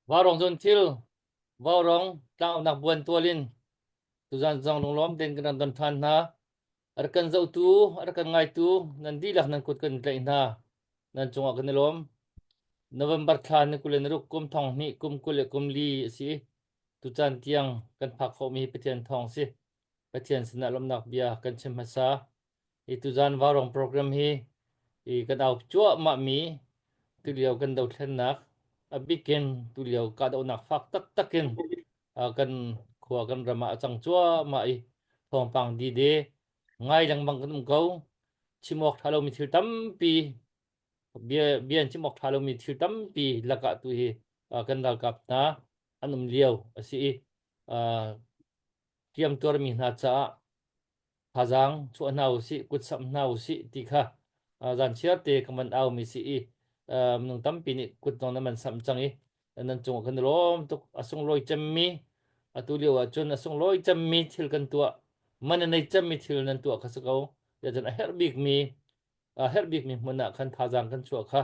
Warong zon til warong tao nak buan tualin tuzan zong long lom den kan don than na arkan zau tu arkan ngai tu nan di lak nan kut kan tlai na nan chunga kan lom November than ni kulen ruk kum thong ni kum kule kum li si tu chan tiang kan phak kho mi pethian thong si pethian sina lom nak bia kan chem hasa I tu zan warong program hi I kan au chua ma mi tu liao kan dau thlen nak a bikin tu liao ka dau nak fak tak takin kan khua kan rama chang chua ma I thong pang di de ngai lang bang kan ko chimok thalo mi thil tam pi bia bian chimok thalo mi thil tam pi laka tu hi kan dal kap na anum liao asi tiam tor mi na cha Hazang chu nau si kut sam nau si ti kha zan chiar te kaman au mi si nung tam pi ni kut nong na man sam chang I nan chung kan rom tuk asung loi cham mi atu liwa chun asung loi cham mi thil kan tua man nei cham mi thil nan tua khasakau ya jan a her big mi muna kan thazang kan chu kha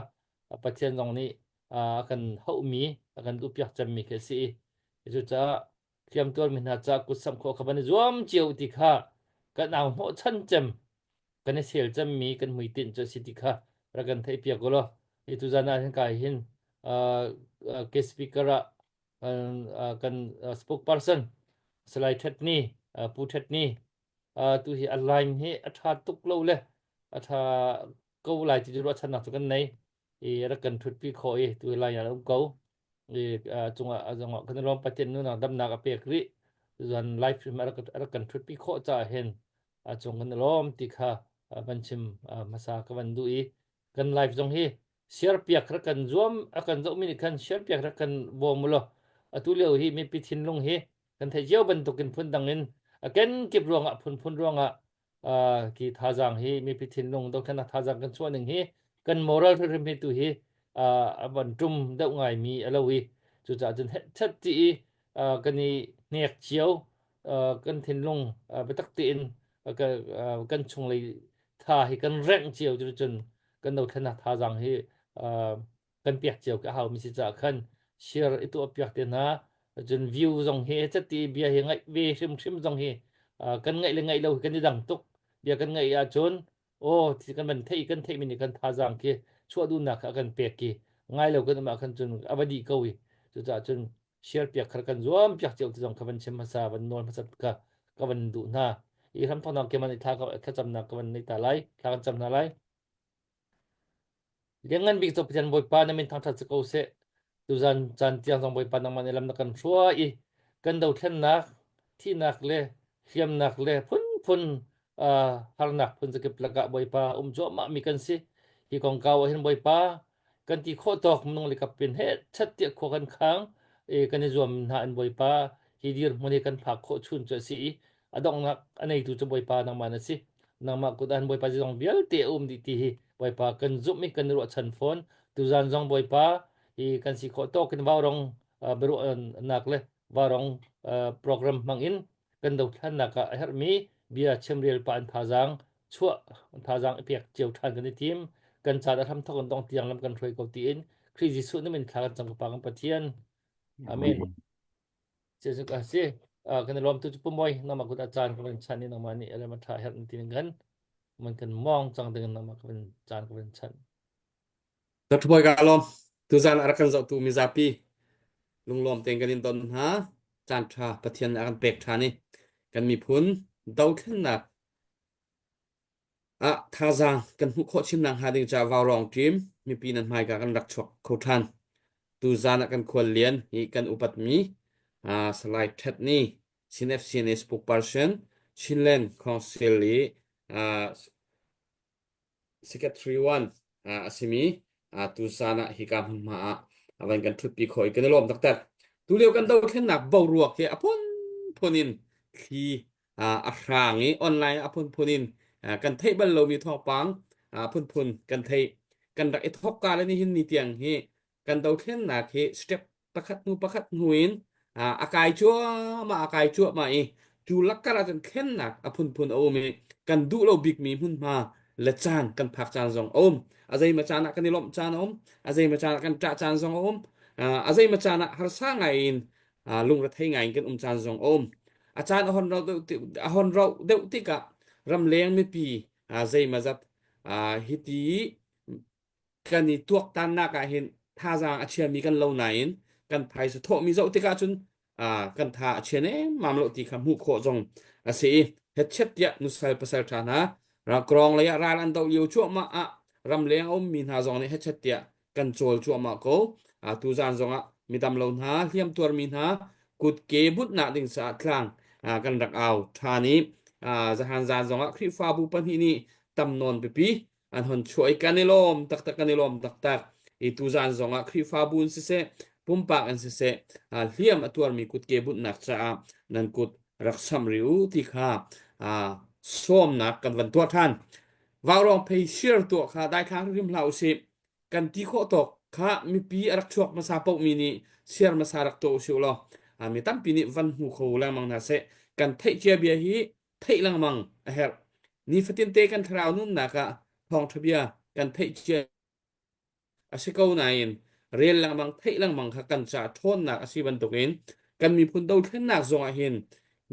pathian nong ni kan hau mi kan du piak cham mi ke si chu cha tiam tor mi na cha kut sam kho khaban zuam chiu ti kha kan au mo chan chem kan sel chem mi kan mui tin cho city kha ra kan thai pia ko lo I tu jana hin kai hin ke speaker a kan spokesperson slide that ni pu that ni tu hi align hi atha tuk lo le atha ko lai ti ro chan na tu kan nei I ra kan thut pi kho I tu lai ya lo ko I chunga azanga kan rom paten nu na dam na ka pe kri zan life ra kan thut pi kho cha hen chung kan lom ti kha ban chim masa ka ban du I kan live jong hi share piak ra kan zoom akan zo mi kan share piak ra kan bo mulo atu leo hi mi pi thin lung hi kan thai jeo ban tukin phun dangin aken kip ruanga phun ruanga ki thajang hi mi pi thin lung dok thana thajang kan chuaning hi kan moral thrim mi tu hi ban tum deuh ngai mi alo hi chu cha chun het chat ti kan ni nek chiao kan thin lung betak ti in kan chung lei tha hi kan reng chiao chu chun kan no thana thajang hi kan piak chiao ka hau mi si cha khan share itu piak te na chun view jong he chat ti bia hi ngai ve sim sim jong hi kan ngai le ngai lo kan ni dang tuk bia kan ngai chun o thì kan man thei kan thei mi ni kan thajang ki chu du na ka kan pek ki ngai lo kan ma kan chun abadi ko wi chu cha chun share piak khar kan zuam piak chiao ti jong khaban chem sa ban non masat ka ban du na I ram thona ke man tha ka cham na ka ban nei ta lai tha kan cham na lai lengan big to pian boy pa na min thang tha ko se tu zan chan tiang jong boy pa na man lam na kan thua I kan do thlen na thi nak le hiam nak le phun har nak phun ze ke plaka boy pa jo ma mi kan si hi kong kaw hin boy pa kan ti kho tok mnong le kapin he chat ti kho kan khang kan ni zuam na an boy pa hi dir moni kan phak kho chun cho si adong nak anei tu cho boy pa na man si na ma ku dan boy pa jong bial te di ti hi boy pa kan zup mi kan ro chan phone tu zan jong boy pa hi kan si kho tok kin ba rong beru nak le ba rong program mangin kan do than na ka her mi bia chemrel pan thajang chua thajang pek chiu than kan team kan cha da tham thok dong tiang lam kan throi ko ti in khri ji su na min thla kan chang pa kan pathian amen se su ka se kan lom tu pu moi na ma ku da chan kan chan ni na ma ni ele ma tha her tin gan man kan mong chang dengan na ma kan chan kan chan Tất thôi cả lom tu gian ara kan zau tu mi zapi lung lom teng kan in ton ha chan tha pathian akan pek tha ni kan mi phun dau khen na tha giang kan hu kho chim nang ha ding cha vào rong tim mi pi nan mai ka kan rak chok kho than tu gian akan khol lian hi kan upat mi slide that ni sinf cns spokesperson chinlen council li secretary one asimi tu sana hi ka ma awan kan thut pi khoi kan lom tak tak tu leo kan do khen nak bo ruak ke apon phonin khi rangi online apon phonin kan thei ban lo mi thok pang phun phun kan thei kan rak e thok ka le ni hin ni tiang hi kan do khen nak he step pakhat nuin akai chua akai chua ma e tu lakara kan khen nak apun phun o me kan du lo big mi hun ma le chan kan phak chan zong om azai ma chan kan ni lom chan om azai ma chan kan tra chan zong om อาใจมาจานะฮาร์สางไงอินลุงรัฐให้ไงกันจานจงอมอาจารย์อฮอนเราเดวติกะรำเลียงไม่ปีใจมาจัดฮิตีกันนี่ตัวตันนักเห็นท่าจางอาเชียมีกันเหล่าไหนกันไทยสุดโทมีเจ้าติกาจุนกันท่าอาเชียเนี่ยมามโลติคำหูโคจงสิเฮ็ดเช็ดยะนุสัยภาษาชานะรักรองระยะราลันเตาอยู่ชั่วมารำเลียงอมมีนาจงนี่เฮ็ดเช็ดยะกันโจลชั่วมาโกตูจานจงมีตำเหล่านาเทียมตัวมีนากุดเก็บุตนาดิ่งสะครางกันรักเอาทานี้จะหันจานจงคริฟ้าบุปันที่นี่ตำนนไปปีอันหนช่วยกันในลมตักกันในลมตักitu zan zonga khri fa bun se se pumpa an se se hliam atuar mi kut ke but nak cha nan kut raksam riu ti kha som nak kan van tua than warong pe shir to kha dai khang rim lau se kan ti kho tok kha mi pi arak chuak ma sa pok mi ni shir ma sa rak to su lo mi tam pi ni van hu kho lang mang na se kan thei chia bia hi thei lang mang a her ni fatin te kan thrau nun na ka thong thabia kan thei chia asikau nain rel lang mang thei lang mang kha kan cha thon nak asiban tokin kan mi phun do thlen nak zonga hin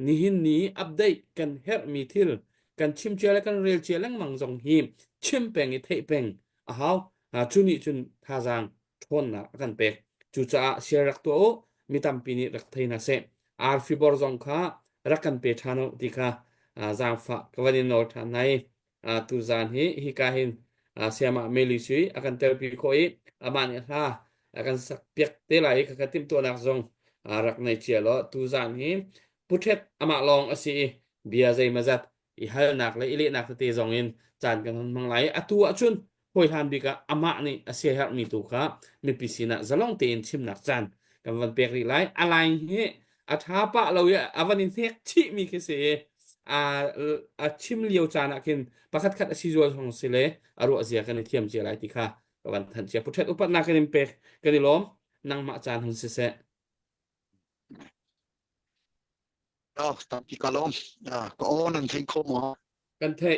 ni hin ni update kan her mi thil kan chim chia la kan rel chia lang mang zong hi chim peng i thei peng a haw chuni chun tha jang thon na kan pek chu cha share rak to mi tam pi ni rak thei na se ar fi bor zong kha rakan pe thano ti kha jang fa kwani no tha nai tu zan hi ka hin siama melisui akan terpi koi amani ha akan sakpiak te lai ka tim to nak zong rak nai chialo tu zan hi puthet ama long asi bia zai mazat I hal nak le ile nak te zong in chan kan mang lai atu achun hoi han bi ka ama ni asia har mi tu kha mi pisina zalong te in chim nak chan kan van pek ri lai alai hi atha pa lo ya avanin nek chi mi ke se chim liu chan akin pakhat khat asi zo hong sile aru azia kan thiam che lai ti kha kawan than che puthet upat na kan pek kan lom nang ma chan hun se se tapi kalau kau nanti kau mau kan thei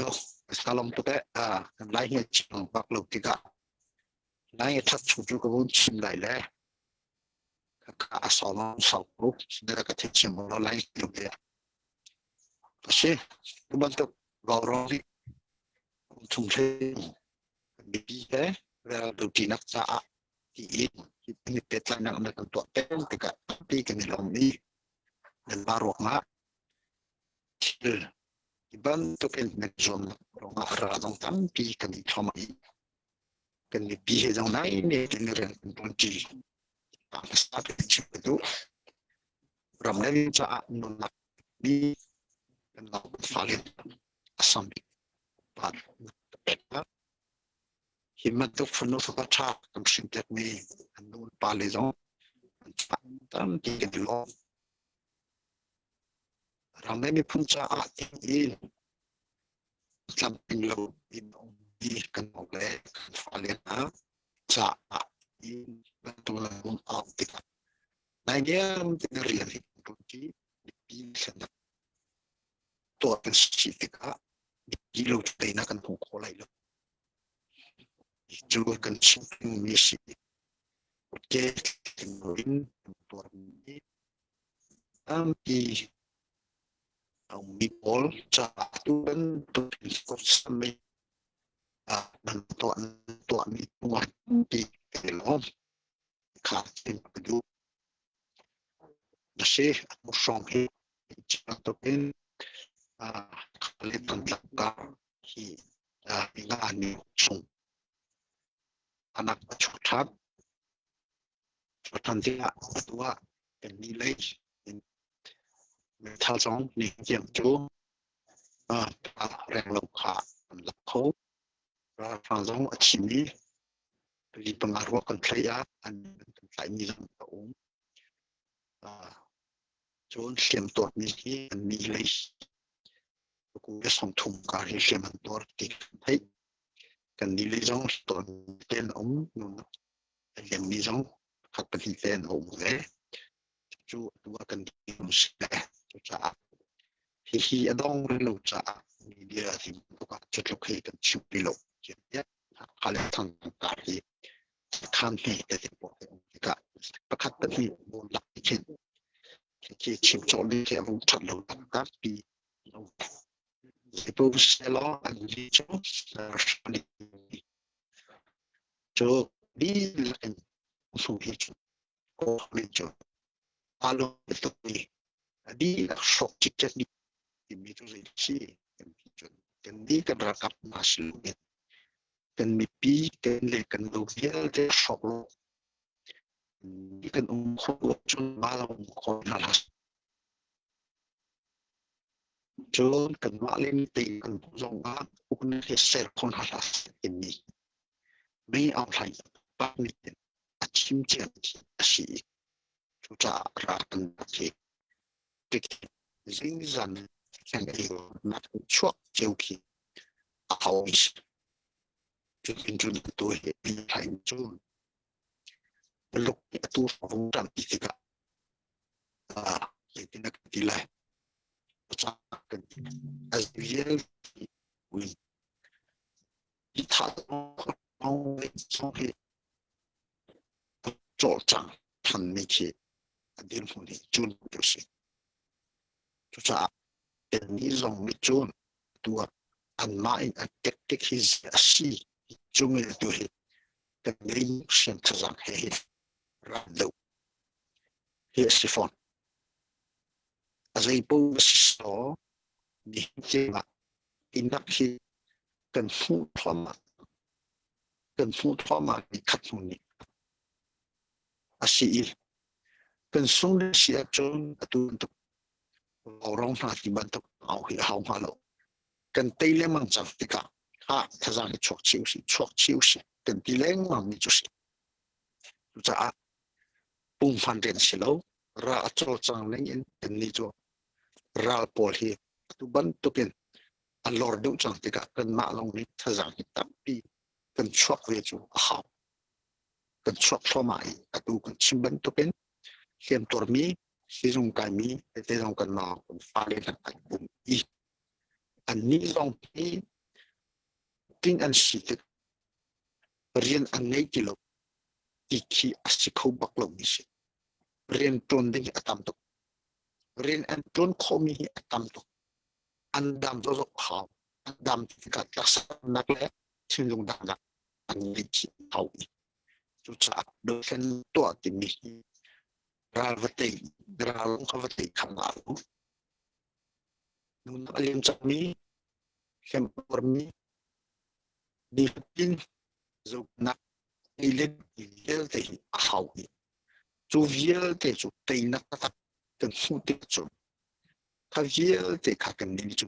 lo kalau tu kan lain yang bak lo tiga lain tak cucu kau cim lai le kakak asal asal lo sudah kata cim lo lain lo ya pasti tu bentuk gaurang ni untuk bibi tu tinak saa ti ini petlan yang ada tentu pen tiga tapi kami lombi dan baru mak dibantu kan zon orang arah dong tampi kami thomai kami bihe dong nai ni dengan punci start itu ramai saa nolak di dan valid asam pat himat tu penuh sepakat kami simpan ni nol palezon tam tiga lo ramai ni punca ini samping lo di kan oleh valid saat ini betul pun aktif. Nah dia mengenai kunci di sana tu spesifik di lo kita nak kan pukul lain. Itu kan something misi. Oke, kemudian tuan ini ampi mipol satu kan tu sampai dan tuan itu di dalam katin itu masih musuh atau pun kali tentang ingani sung anak cutat dia tua dan nilai metal song ni yang tu reng lokal lokal Franzong achimi di pengaruh kontraya an ni yang tahu John siam tor ni nilai ku song thum ka ri siam tor ti thai kan nilai jong tor ten nun yang ni jong khat pa ten le chu tu kan mus le cha hi adong lo cha ni dia thì các chất lượng hệ cần chịu bị lộ ya kale thang ka hi คันเหตุแต่ปวดก็ประคัดตั้งที่บนหลักเช่นที่ชิมโจลีที่เราถัดลงตัดปีสิบปีเสร็จแล้วอันนี้โจโจดีเลยสุดที่ก็ไม่โจอารมณ์เป็นตัวนี้ดีช็อกจิตใจดีมีตัวสิ่งที่กันดีกันรักมาสลุกกันมีปีกันเล็กกันลูกเดียวเด็กช็อกโลกกันคนจนมาแล้วคนน่ารักจนกันว่าเล่นตีกันส่งมาอุกนี้เสียคนน่ารักอันนี้ไม่เอาใครปักนิดอาชิมเจียนสิจุดารักกันที่ที่สิ่งนั้นแค่เองนัดช่วงเจ้าขี้เอาอีกจุดเป็นจุดตัวเหตุที่ให้จุดลูกตัวของจำที่ก็ที่นักที่ไรจะกันอาจจะวิที่ถ้าเอาไว้ส่งให้โจทย์จังทันไม่คิดเดี๋ยวคนที่จุดดูสิจะเป็นนิสัยไม่จุดตัวอันไม่อันเด็กๆที่สิจุดไม่ตัวเหตุแต่ไม่เชื่อทางเหตุรักดูเหตุสิฟอนอาศัยผู้สิสอดีเจมาอินักที่กันฟูทอมาในขัดหุ่นนี้อาศัยกันส่งเสียจนตัวตุเราร้องหาที่บ้านตุเอาให้เขามาแล้วกันตีเลี้ยงจับติกาข้าถ้าจะให้ชกชิวสิกันตีเลี้ยงมันมีจุดสิจะปุ่มฟันเรียนสิแล้วราโจจังเลี้ยงเป็นนิจราปอลฮีตุบันตุกินอันลอร์ดูจังติกากันมาลงนี้ถ้าจะให้ตั้งปีกันชกเวจูเขากันชกเข้ามาอีกตัวกันชิมบันตุกินเขียนตัวมีที่ตรงกันมีแต่ตรงกันมาคนฟ้าเรียนอันปุ่มอีอันนี้ตรงที่ทิ้งอันสิทธิ์เรียนอันไหนกิโลที่ขี้อาศัยเขาบักลงนี่สิเรียนตรงนี้อัตามตุเรียนอันตรงเขามีอัตามตุอันดำตัวเขาอันดำที่กัดลักษณะเล็กที่ลงดังอันนี้ที่เขาจุดจับโดยเป็นตัวที่มีราลงเขาวัติขังอาลูนุ่นอเลียมจักมีเข้มปรมีดีฟินจุกนักอิเลเตหิเขาจูเวลเตจูเตยนักตักกันหุ่นเตจูถ้าเวลเตขักันนี่จู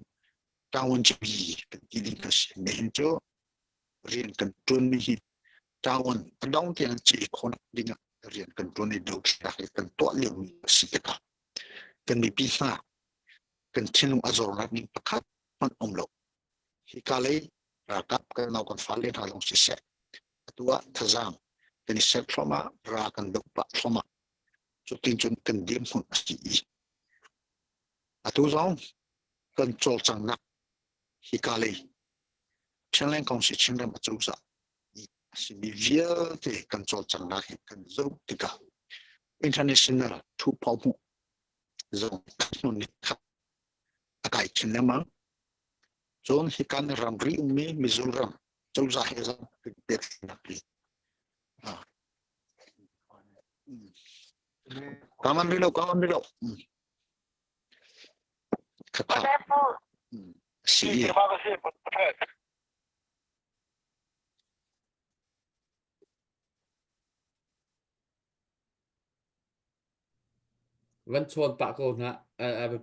ตาวันจีบีกันกิลิกันเสียเห็นจูเรียนกันจนมีตาวันดาวเทียนจีคนดิ้งเรียนกันจนในดูสิกันตัวเลี้ยงสิกะกันมีปีศาจกันเช่นอาจารย์รับนิ่งประคับมันอมโลฮิกาเลยรักกันเอากันฟ้าเลี้ยงหาลงสิเสตัวทศามเป็นเสกเข้ามารักกันดุปะเข้ามาจุดที่จนกันเดียมหุ่นสิตัวสองกันโจจังนักฮิกาเลยเช่นเล่นของสิเช่นเล่นมาจูซ่าสิมีเวียเตกันโจจังนักกันโจติกา international ทุกพอมุโจนุนิคอากาศเช่นนั้นมั้งโจนฮิกันรัมรีอุมีมิซูรัมจูซ่าเฮซันเด็กนักลีkaman dilo kata siวันชวนปะโกนะ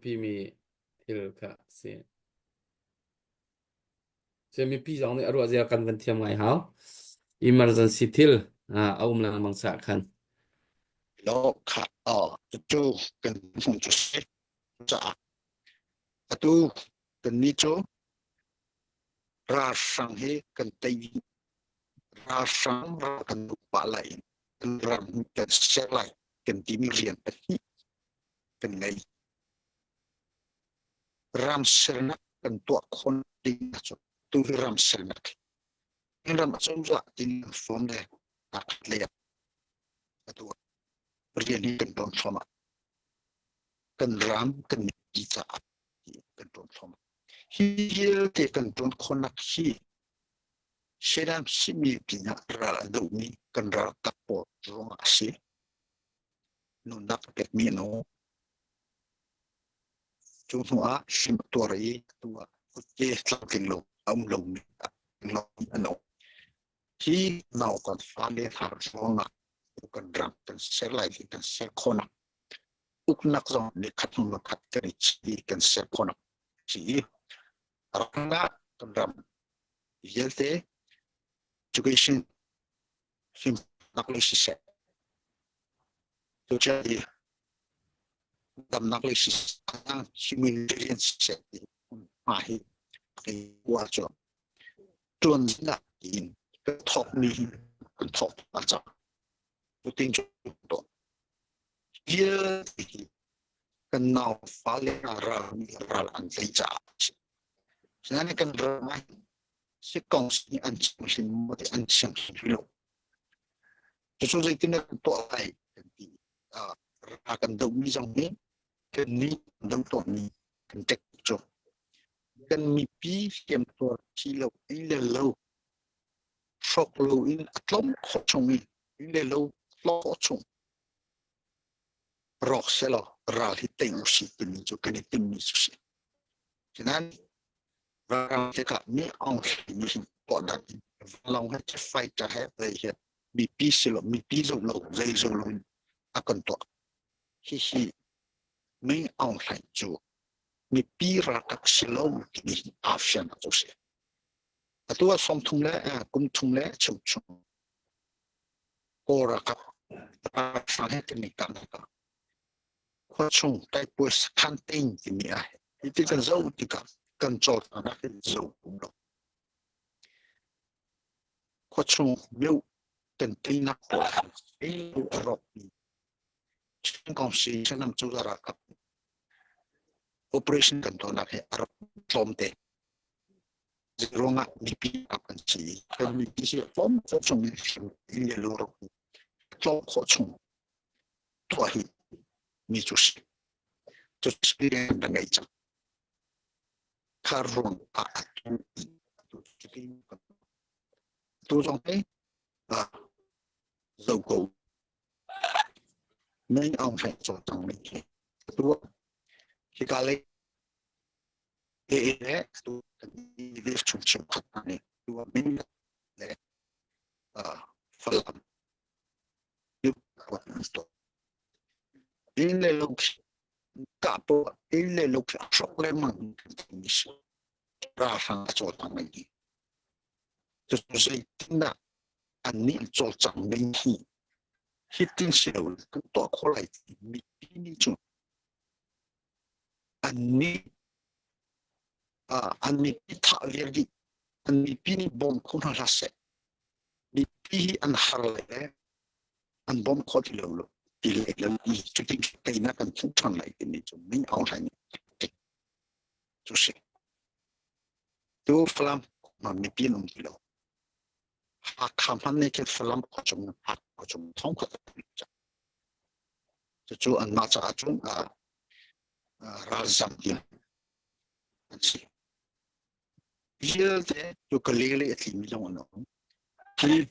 พี่มีที่ค่ะเสียมีพี่สองเนี่ยรู้ว่าจะกันวันเทียมไงเขา emergency ที่เอามาบังสาคัน โลค่ะจูกันหุ่นจุดเสจะตัวกันนี่จูราชังเฮกันตีราชังรากันดุปะไหลกันรันกันเสียไหลกันที่มีเรียนเป็นที่กันไงรำเสนักกันตัวคนดีนะจูตัวรำเสนักนี่รำจูจะที่ฟอมเด lihat atau berjadi kendor sama kendram kendita kendor sama hiel te kendor konak hi sedam simi pina ra do ni kendra kapo rong asi nunda pek mi no chung hua sim tori tua ke tlaking lo ni lo ano hi nau kan fale har songa kendram kan selai kan sel konak uknak zong ni khatun lo khat kan chi kan sel konak chi ranga kendram yelte education sim nakli sise to jadi dam nakli sise ang humanitarian sise ahi ke wajo tuan na in ke top ni ke top aja puting to dia kan nau fale ara ni ral an leja sebenarnya kan ramai si kong si an sin mo de an sin lo so sai tin to ai akan dau ni jang ni kan ni dau to ni kan tek cho kan mi pi kem to chi lo ile lo sok lo in atlom kho chung ni ile lo lo chung rock selo ral hi te usi tin cho kan tin ni su senan và cái cả mi ông ni po da long ha che fight ta ha they mi pi selo mi pi zo lo zai zo lo akan to hi mi ông hai chu mi pi ra tak selo ni option to se atua som thung le kum thung le chu chu ko ra ka sa he ni ka ka ko chung tai pu kan tin ni a ti kan zo ti ka kan cho na ke zo kum lo ko chung meu ten tin na ko ro chen kong si chen nam chu ra ka operation kan to na ke ar tlom te ronga BP akan chi kan mi ti si form ko chung ni lo ro tlom ko chung to hi mi chu si to experience da ngai cha karron a tu jong te zo ko mấy ông phải cho tăng mình tu khi cả lấy cái đấy tu đi chung chung này tu mình để phải làm giúp quan trọng in le lúc capo in le lúc sốc lên mình ra sang cho tăng mình cho tôi tin là anh nên cho tăng mình khi tin sầu cái tổ khó lại bị đi chung anh nên thả việc đi anh bị pini bom không ra sẽ bị pi anh har lại anh bom khó thì lâu thì lại là đi chút cái nó cần phúc thằng lại cái này chung mình ao thành chú sẽ tu phàm mà mình pin ông thì lâu khám phá này cái phàm có chung thông qua chú anh nói cho chúng ra giảm tiền giờ thế chú cái lệ thì mình không nói thì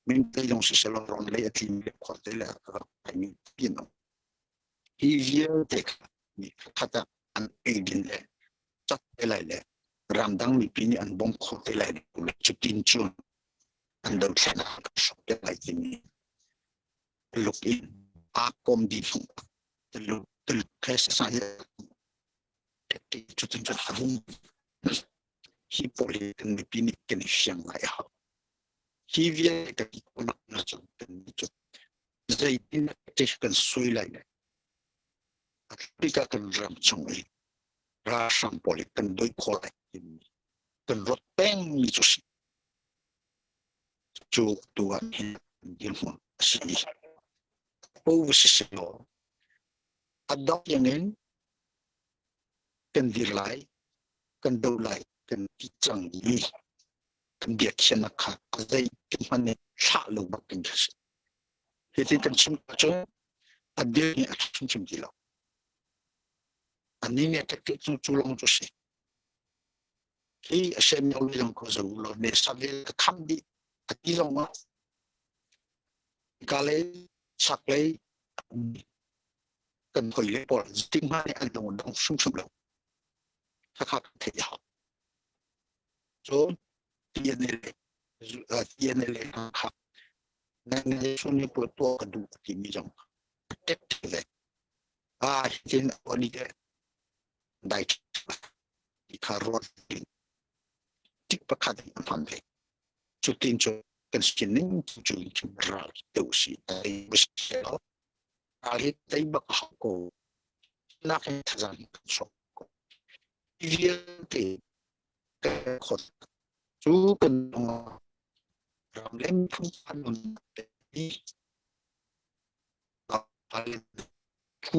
mình thấy trong sự lo lắng lệ thì mình có thể là cái mình tiền nó thì giờ thế mình phát ra anh ấy đến đấy chắc lại là làm đăng mình pin anh bông có thể lại được chút tin chung anh đâu sẽ là sốc lại thì mình lúc in com đi không lúc cái sai cái chút không khi boli cần bị pin cái này sang lại ha khi về cái con nó chẳng cần chút dây tin cái cần suy lại này khi các cần làm trong ấy ra sang boli cần đối khó lại cần rót beng như chút chú tua hiện hiện một sự ô sự nó adopt yang nên cần đi lại cần đâu lại cần đi chẳng gì kan biak khian kha azai kin mane tha lo bak kin khasi heti kan chim cho adil ni achim chim dilo ani ne tak chu chu long chu se ki asem yo long ko zo lo ne sabil ka kham di ati long ma ka le sak le kan khoi le por ting ma ne an dong dong sum sum lo kha kha the ya so TNL kha nang suni po to ka du ki mi jong tek le tin oni de dai ki kha ro tik pa kha de pan le chu tin chu kan skin ning chu ki ra to si ai bis lo ali tai ba ha ko na ka thazan so ko ye te ka khot chu kan ram lem phun pan nun đi al thu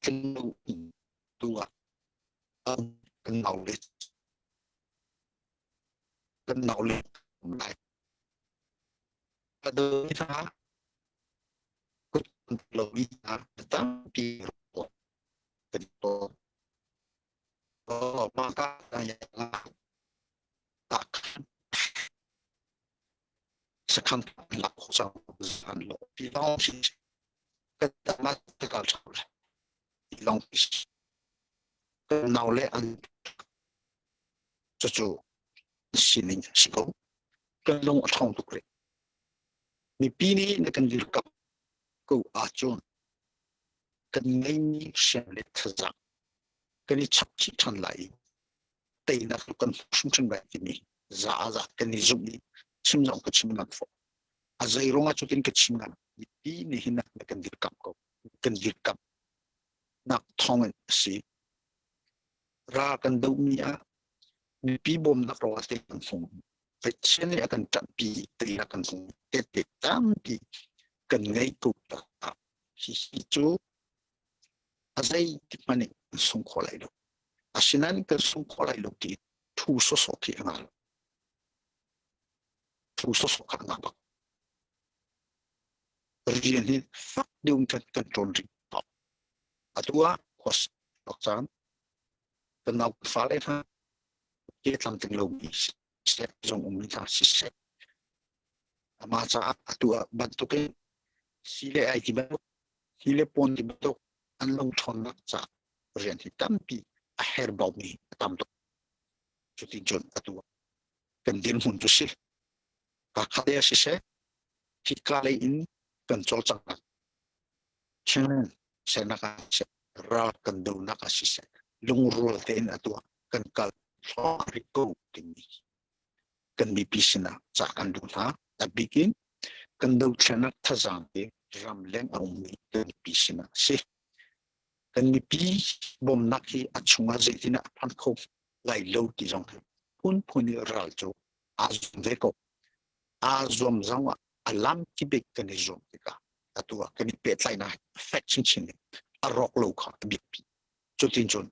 kan tua kan nào lên lại ada kita lebih tetapi itu maka yang tak sekan lak sang san lo di long si kita mat tekal chawle di long si nào le an chu sining siko kan long thong tu kre ni pini ne kan dir kap ko a chon kan ngai ni shen le tza kan ni chap chi chan lai tei na kan sum chen ba ni za kan ni zum ni sim zong ka chim ngan fo a zai ronga chu kin ka chim ngan ni pini hina ne kan dir kap ko kan dir kap nak thong si ra kan do ni a ni pi bom na ro te kan fong phải chen ni akan chat pi te akan fong te tam pi kan ngai ku ta si chu azai ti mane sung kho lai lo asinan ka sung kho lai lo ki thu so ki ngal thu so ka ngal ba rian ni fak deung kan ton ri pa atua khos lok chan kan nau fa le ha ke tam ting lo ni se jong ni ta si se ama cha atua ban to ke si le ai ti ba si le pon ti ba to an long thon nak cha rian hi tam pi a her ba mi tam to chu ti jon atua kan din hun tu sil ka kha de si se ki ka le in kan chol chang na chen se na ka se ra kan do na ka si se lung rol te in atua kan kal so ri ko ti ni kan mi pi sina cha kan du na a begin kan do chana thazang te ram leng au mi kan pi sina se kan mi pi bom na ki achunga zetina phan kho lai lo ti jong pun ni ral cho azum ve ko azum zangwa alam ki bek kan zom ka atua kan pet lai na fat chin chin a rock lo kha bik pi cho tin chon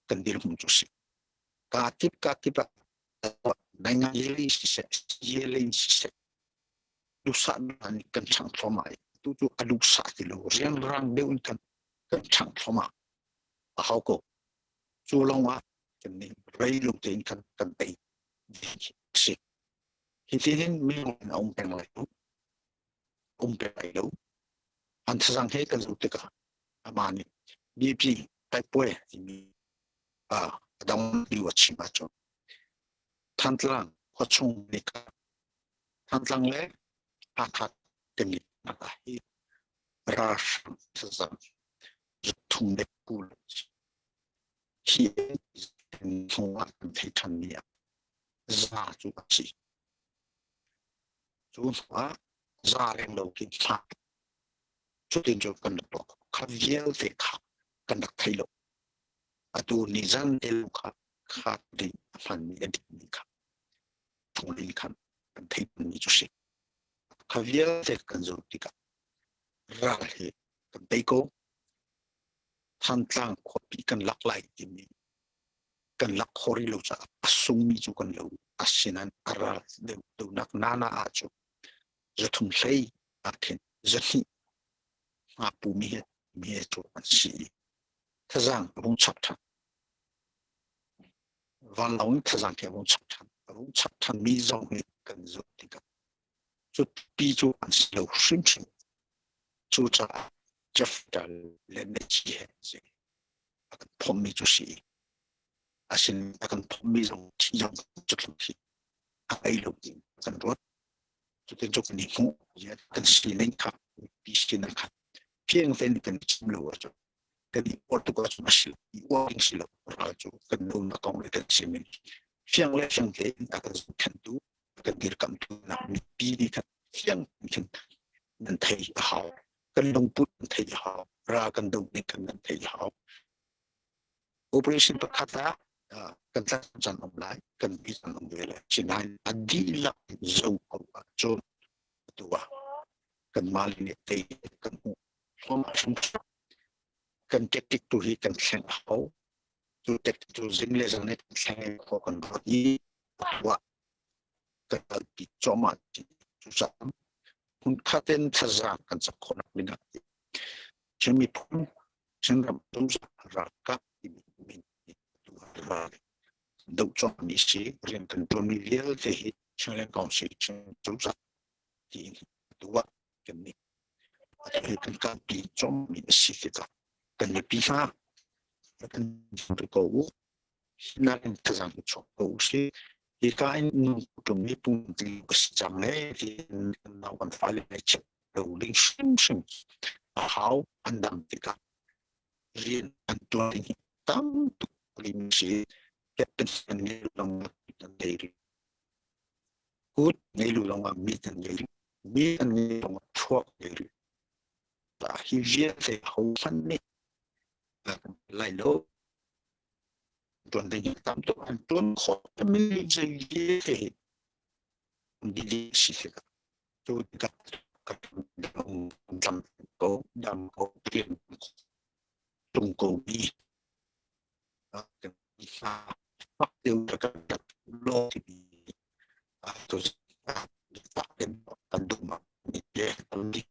kan dir hum chu si ka tip nai nga yeli si se du sa ni kan chang thoma tu adu sa ti lo rian rang de un kan chang thoma a hau ko chu long wa kan ni rei lu tin kan tei si hi tin mi ong peng lai lo an sang he kan zu te ka amani bp tai poe ti mi a dang li wa chi ma cho than tlang ho chung ni ka than tlang le a kha kan ni na ka hi ra sang thung de pul hi thung wa thei than ni za chu ka chi chu fa za reng lo ki kha chu tin chu kan to kha viel te kha kan dak thai lo atu ni zan de lo kha di fan ni edi ni kha thung ni khan kan thei ni chu si kha viel te kan zo ti ka ra he kan dei ko than tlang kho pi kan lak lai ti ni kan lak khori lo cha asung mi chu kan lo asinan ara de nak nana a chu zathum sei akin zathi a pu mi he chu an si thazang bung chap than van long thazang ke bung chap than mi zong ni kan zo ti ka chu pi chu an lo shim shim chu cha Jeff dal le ne chi he si akan pom mi chu si asin akan pom mi zong chi zong chu thum si ai lo ti kan rot chu te jok ni mu ya kan si len ka pi si na ka pieng fen kan chim lo chu kan i Portugal chu ma si i wa ing si lo ra chu kan no na kong le kan si min fiang le fiang ke akan kan tu kan dir kam tu na mi pi ni kan fiang kan nan thai hao kan long put nan thai hao ra kan do ni kan nan thai hao operation pakata kan tla chan om lai kan bi chan om le chinai adi la zo ko cho tua kan mali ni te kan som kan tektik tu hi kan thleng hao tu tektik tu zing le zang ne thleng ko kan ro i wa kan bi choma chu sa hun khaten thaza kan sa khona linga chemi phun chenram tum sa ra ka mi tu ra do cho mi si rian kan tu mi vial te hi chalen kong si chen tu sa ti tu wa kan ni kan ka pi chom mi si ka kan ni pi ha kan tu ko na kan tazang cho ko si i ka in tu mi pun ti chang le ti na wan fa le che do ling shim shim how andam ti ka rian an tu ni tam tu lim si Captain ni long tan dei good ni lu long mi tan dei mi tan ni long chua dei ta hi vie se ho fan ni lai lo tuan dei tam tu an tuan kho mi je vie se di di si se tu ka ka dam ko pien tung ko bi phát tiêu cho các lô thì tôi phát đến tận dụng mà dễ tận đi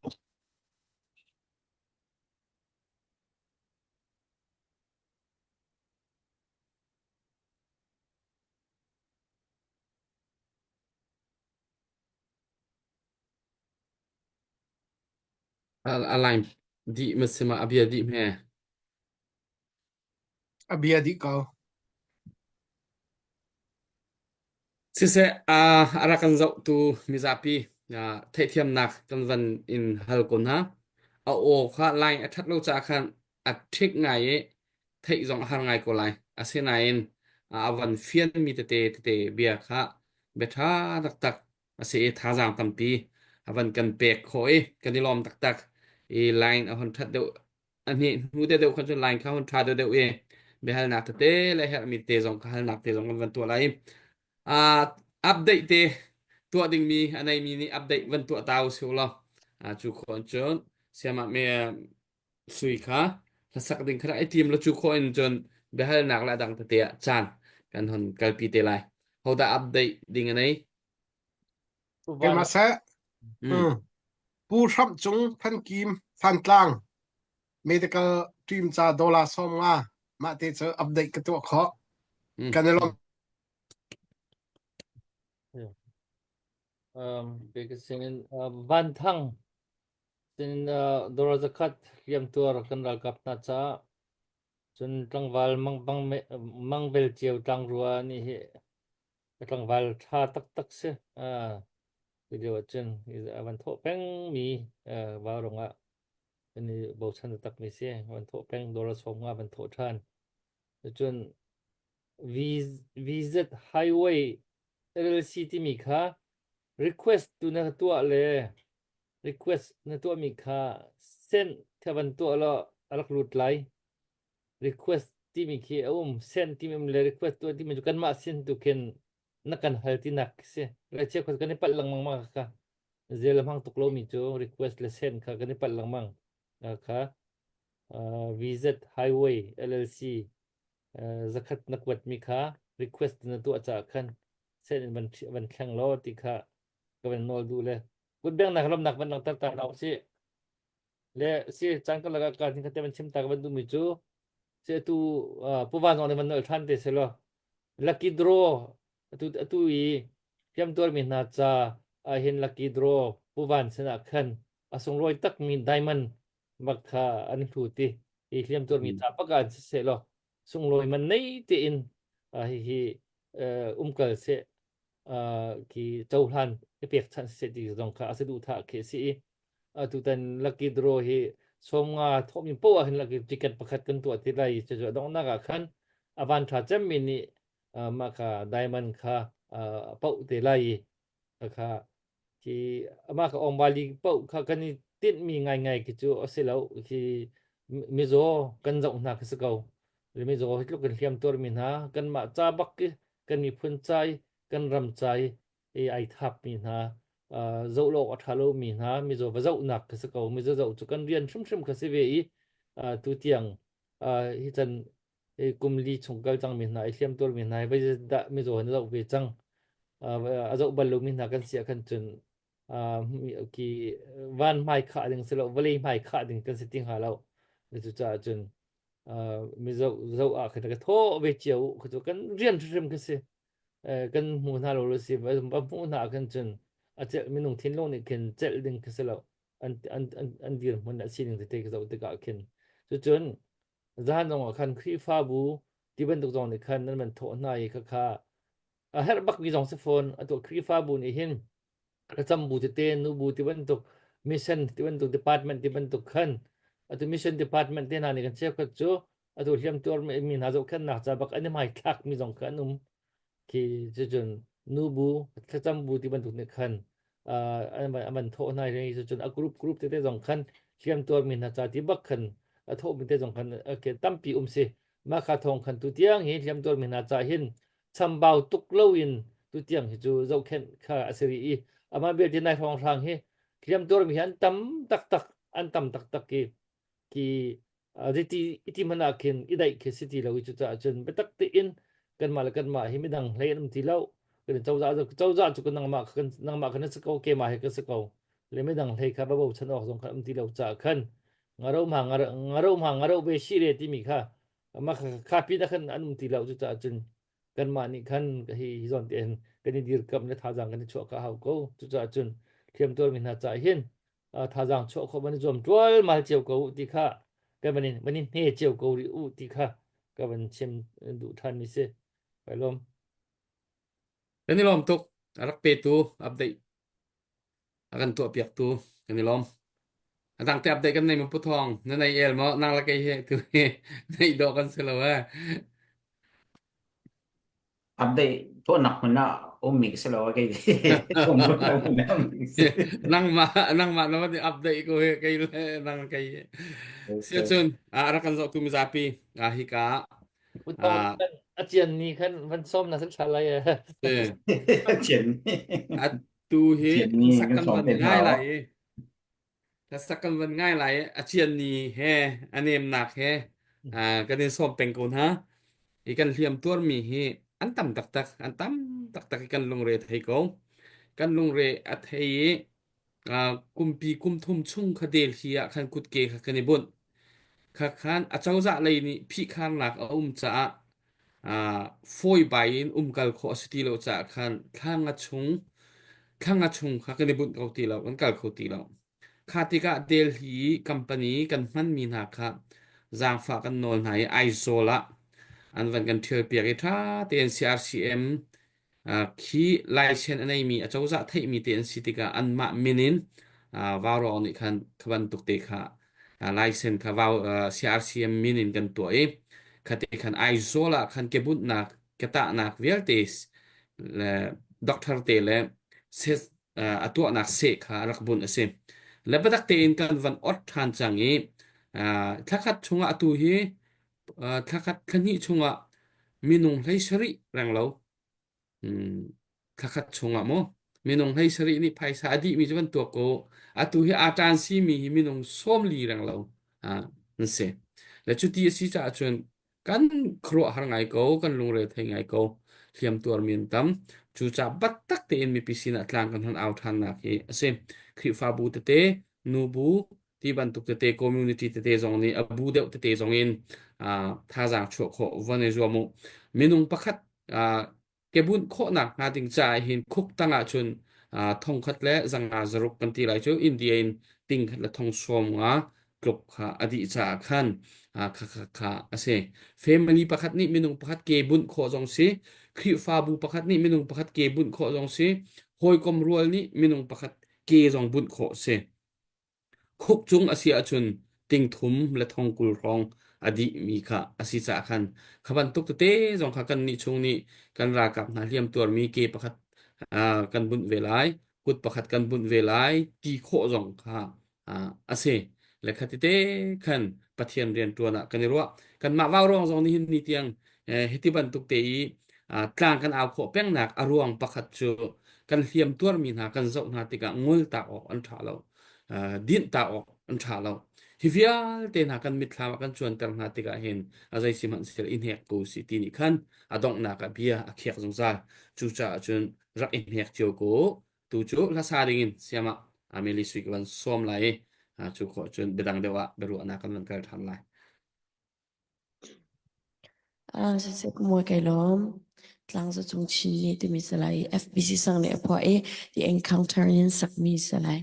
align di masima abia di me abia di kau sise arakan zau tu mizapi thei thiam nak kan van in hal kon ha a o kha line athat lo cha khan a thik ngai thei zong har ngai ko lai a se nain a van fian mi te bia kha betha tak tak a se tha jang tampi a van kan pek khoi kan dilom tak tak e line a hon that deu ani hu de deu khan chu line kha hon tha deu e behal nak te le her mi te zong hal nak te zong kan van tu lai update te tua ding mi anai mi ni update van tua tao siu lo chu khon chon siama me sui kha la sak ding khra ai team lo chu khon chon behal nak la dang te chan kan hon kal pi te lai hoda update ding anai ke van masa pu sham chung phan kim phan tlang medical team cha dola som nga ma te cho update ka to kho kanelom cái singin van thang sin dora zakat yam tur kan ral kap na cha chun tangwal mang bel chiu tang ruwa ni hi tangwal tha tak tak se video chen van tho peng mi wa ronga ni bo chan tak mi se van tho peng dora som nga van tho than chun visit highway LLC ti mi kha request tu na tua le request na tua mi kha send thavan tua lo alak lut lai request ti mi khi send ti mem le request tu ti mi kan ma sin tu ken na kan hal ti nak se la che khot kan pal lang mang ma kha zel mang tuklo mi chu request le send kha kan pal lang mang kha visit highway LLC zakat nak wat mi kha request na tu acha khan sen ban khang lo ti kha ka ban nol du le gut beng nak lam nak ban nak ta law si le si chang ka laga ka ni kha te ban chim ta ka ban du mi chu se tu pu van on man nol than te se lo lucky draw tu I kiam tor mi na cha a hin lucky draw pu van sena khan asung loi tak mi diamond mak kha an thu ti I kiam tor mi cha pa ka se lo sung loi man nei te in hi kal se ki chau hlan ke pek chan se ti zong kha ase du tha ke si tu tan lucky draw hi som nga thom in po hin lucky ticket pakhat kan tu ti lai che dong na ka khan avan tha chem mi ni ma kha diamond kha pau te lai kha ki ama ka ong bali pau kha kan ni tin mi ngai ngai ki chu ase lo ki mi zo kan zong na ka se ko le mi zo hi lu kan hiam tor mi na kan ma cha bak ki kan mi phun chai kan ram chai ai thap mi na zo lo a thalo mi na mi zo va zo nak ka se ko mi zo chu kan rian shum shum ka se ve I tu tiang hi chan kum li chung kal chang mi na I hiam tor mi na ba da mi zo na zo ve chang zo balu mi na kan sia kan chun ki van mai kha ding se lo vali mai kha ding kan se ting ha lo chu cha chun mi zo a kha ka tho ve chiu khu chu kan rian shum ka se kan mu na lo si ba mu na kan chun a che mi nong thin lo ni ken chel ding ka se lo an dir mun na si ding te ka zo te ka ken chu chun zan dong khan khri fa bu ti ban dok jong ni khan nan man tho na I kha kha her bak mi jong se phone a to khri fa bu ni hin ka cham bu te nu bu ti ban tok mission ti ban tok department ti ban tok khan a to mission department te na ni kan chep ka chu a to hiam tor mi na zo khan na cha bak ani mai thak mi jong khan ki chu chun nu bu ka cham bu ti ban tok ni khan an tho na ri chu chun a group te jong khan hiam tor mi na cha ti bak khan a tho mi te jong khan ke tam pi se ma kha thong khan tu tiang hi hiam tor mi na cha hin cham bau tuk lo in tu tiang hi chu zo khen kha asiri I ama be din nai phong rang hi hiam tor mi han tam tam tak ki riti iti mana kin idai ke city lo chu cha chun be tak te in kan ma hi midang hlei nam ti lo kan chau za chu kan nang ma kan se ko ke ma he ka se ko le midang hlei kha ba bo chan ok jong kha am ti lo cha khan ngaro be shi re ti mi kha ma kha pi da khan an ti lo chu cha chun kan ma ni khan hi zon ten kan ni dir kam ne tha jang kan chu ka hau ko chu cha chun thiam tor min na cha hin tha jang chu kho ban zom twal mal cheu ko ti kha ka banin he cheu ko ri u ti kha ka ban chem du than mi seไปลม kan ni lom tok arak pe tu update akan tu piak tu kan ni lom atang te update kan nei mu putong na nei el mo nang la kai he tu he nei do kan se lo wa update to nak mana mix lo cái không có đâu mana mix nang ma na di update ko he kai nang kai sia chun arakan zo tu mi zapi hi ka อุตองกันอาเจียนนี่คันมันส้มนะสักชาอะไรอะ eh chuyện tu he chuyện ni sakan cái số van tiền ngai nào lai ta sakan van ngai lai a chian ni he anem nak he kan ni som peng kun ha ikan liam tur mi hi an tam tak ikan lung re thai ko kan lung re a thai kumpi kum thum chung khadel hi a khan kut ke kha kan ni bun kha khan a chau za lei ni phi khan nak a cha foi bai in kal kho city lo cha khan thanga chung kha kan ni bun ko ti lo kan kal kho ti lo kha ti ka Delhi company kan man mi na kha zang fa kan nol nai aizola an van kan thil pia ke tha ten CRCM khi license anei mi achau za thei mi ten sitika an ma minin varo ni khan khban tuk te kha license kha vaw CRCM minin kan to e khate khan aizola khan ke but na kata na vial tes doctor te le se atwa na se kha rak bun ase le badak te in kan van ot than changi thakhat chunga atu hi thakhat khani chunga minung hlei sari ranglo thakhat chunga mo minung hlei sari ni phaisa adi mi jaban to ko atu hi atan si mi minung som li ranglo nse le chuti si cha chun กันครัวหาไงก็กันลงเรือไทยไงก็เทียมตัวมีนตั้มจูจ่าบัตตักเตนมีพิสินัดลางกันทันเอาทันนักเอเซคริฟาบูเตนูบูที่บันทุกเตคอมมูนิตี้เตจงนี้อบูเดวเตจงอินท่าจางชั่วโควันในจัวมุมินุงประคัดเก็บุนโคหนักหาติงจ่ายหินคุกตั้งอาชุนทองคัดและจังอาจรุกกันทีไรเจ้าอินเดียนติงคัดและทองสวมกลบค่ะอดีจ่าขันค่ะเสเฟมิลีประคัดนี้มินุงประคัดเก็บุนโคจงซีคริฟาบูประคัดนี้มินุงประคัดเก็บุนโคจงซีหอยกอมรัวนี้มินุงประคัดเกจงบุนโคเสคุกจุงอาเซียชุนติงทุมและทองกุลรองอดีมีค่ะอาศิจ่าขันขบันตุกเตจงค่ะกันนี้ชงนี้กันรากับนาเลียมตัวมีเกประคัดกันบุญเวลายกุดประคัดกันบุญเวลายกีโคจงค่ะอาเซและคัดเตขันปะเทียนเรียนตัวนะกันนี้ว่ากันมาว่ารองจงนี้นิเตียงเฮติบันตุกเตอีกลางกันเอาโคเป้งหนักอรวงประคัดจูกันเทียมตัวมีนากันเจ้านาติกะงุลตาออกอันชาเราดินตาออกอันชาเราฮิวิอาเตนากันมิตรลากันชวนแต่งนาติกะเห็นอะไรสิมันเสียอินเฮกกูสิตีนี่ขันอดองนักเบียอเขียกสงสารจูจ่าจนรักอินเฮกเจียวกูตูจูลาซาดิงินเสียมาอเมริสุกวันส้มไหลจูขอจนเบดังเดวะเบรุอนากันมันเกิดทันไหล Alang sa kumua kay lom, tlang sa chung chin ni tu mi salai FBC sang ni apo the encounter in sak mi salai.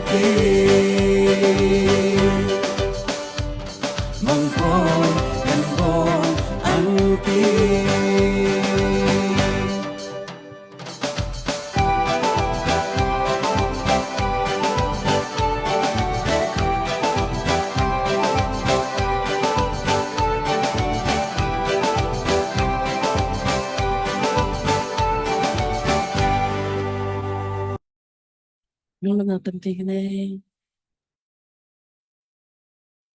pi mong hồn gần hồn ăn pi Nung lang tâm tình này.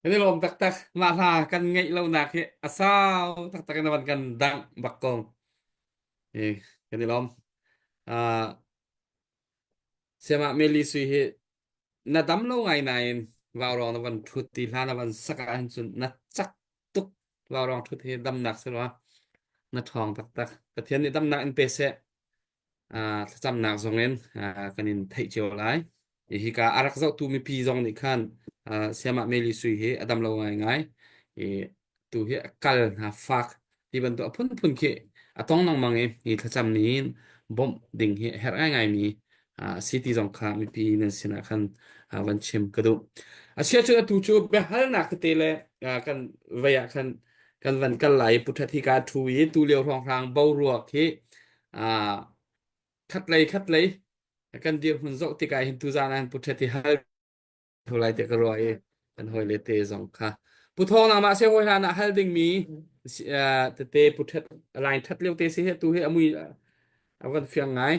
Ini lom tak tak mana kan ngai lau nak he asal tak tak nawan kan dang bakong. Ini lom sema meli sui he na dam lo ngai nain vào rong nawan thut ti la nawan saka han chun na chak tuk vào rong thut he dam nak se lo na thong tak tak ka thian ni dam nak in pe se cham nak zong en kanin thei chiu lai hi ka arak zo tu mi pi zong ni khan sema meli sui he adam lo ngai ngai tu he kal na fak ti ban to phun phun ke atong nang mang e hi thacham ni bom ding he her ngai mi city zong kha mi pi nen sina khan van chim kadu sia chu tu chu be hal nak te le kan vaya kan van kal lai putha thi ka thu yi tu leo thong rang bau ruak hi khát lấy kan dir hun zo ti kai hin tu zan an putha thi hal thu lai te ka roi kan hoi le te zong kha pu thong na ma se hoi na hal ding mi te putha line that leo te se he tu he amui awan fiang ngai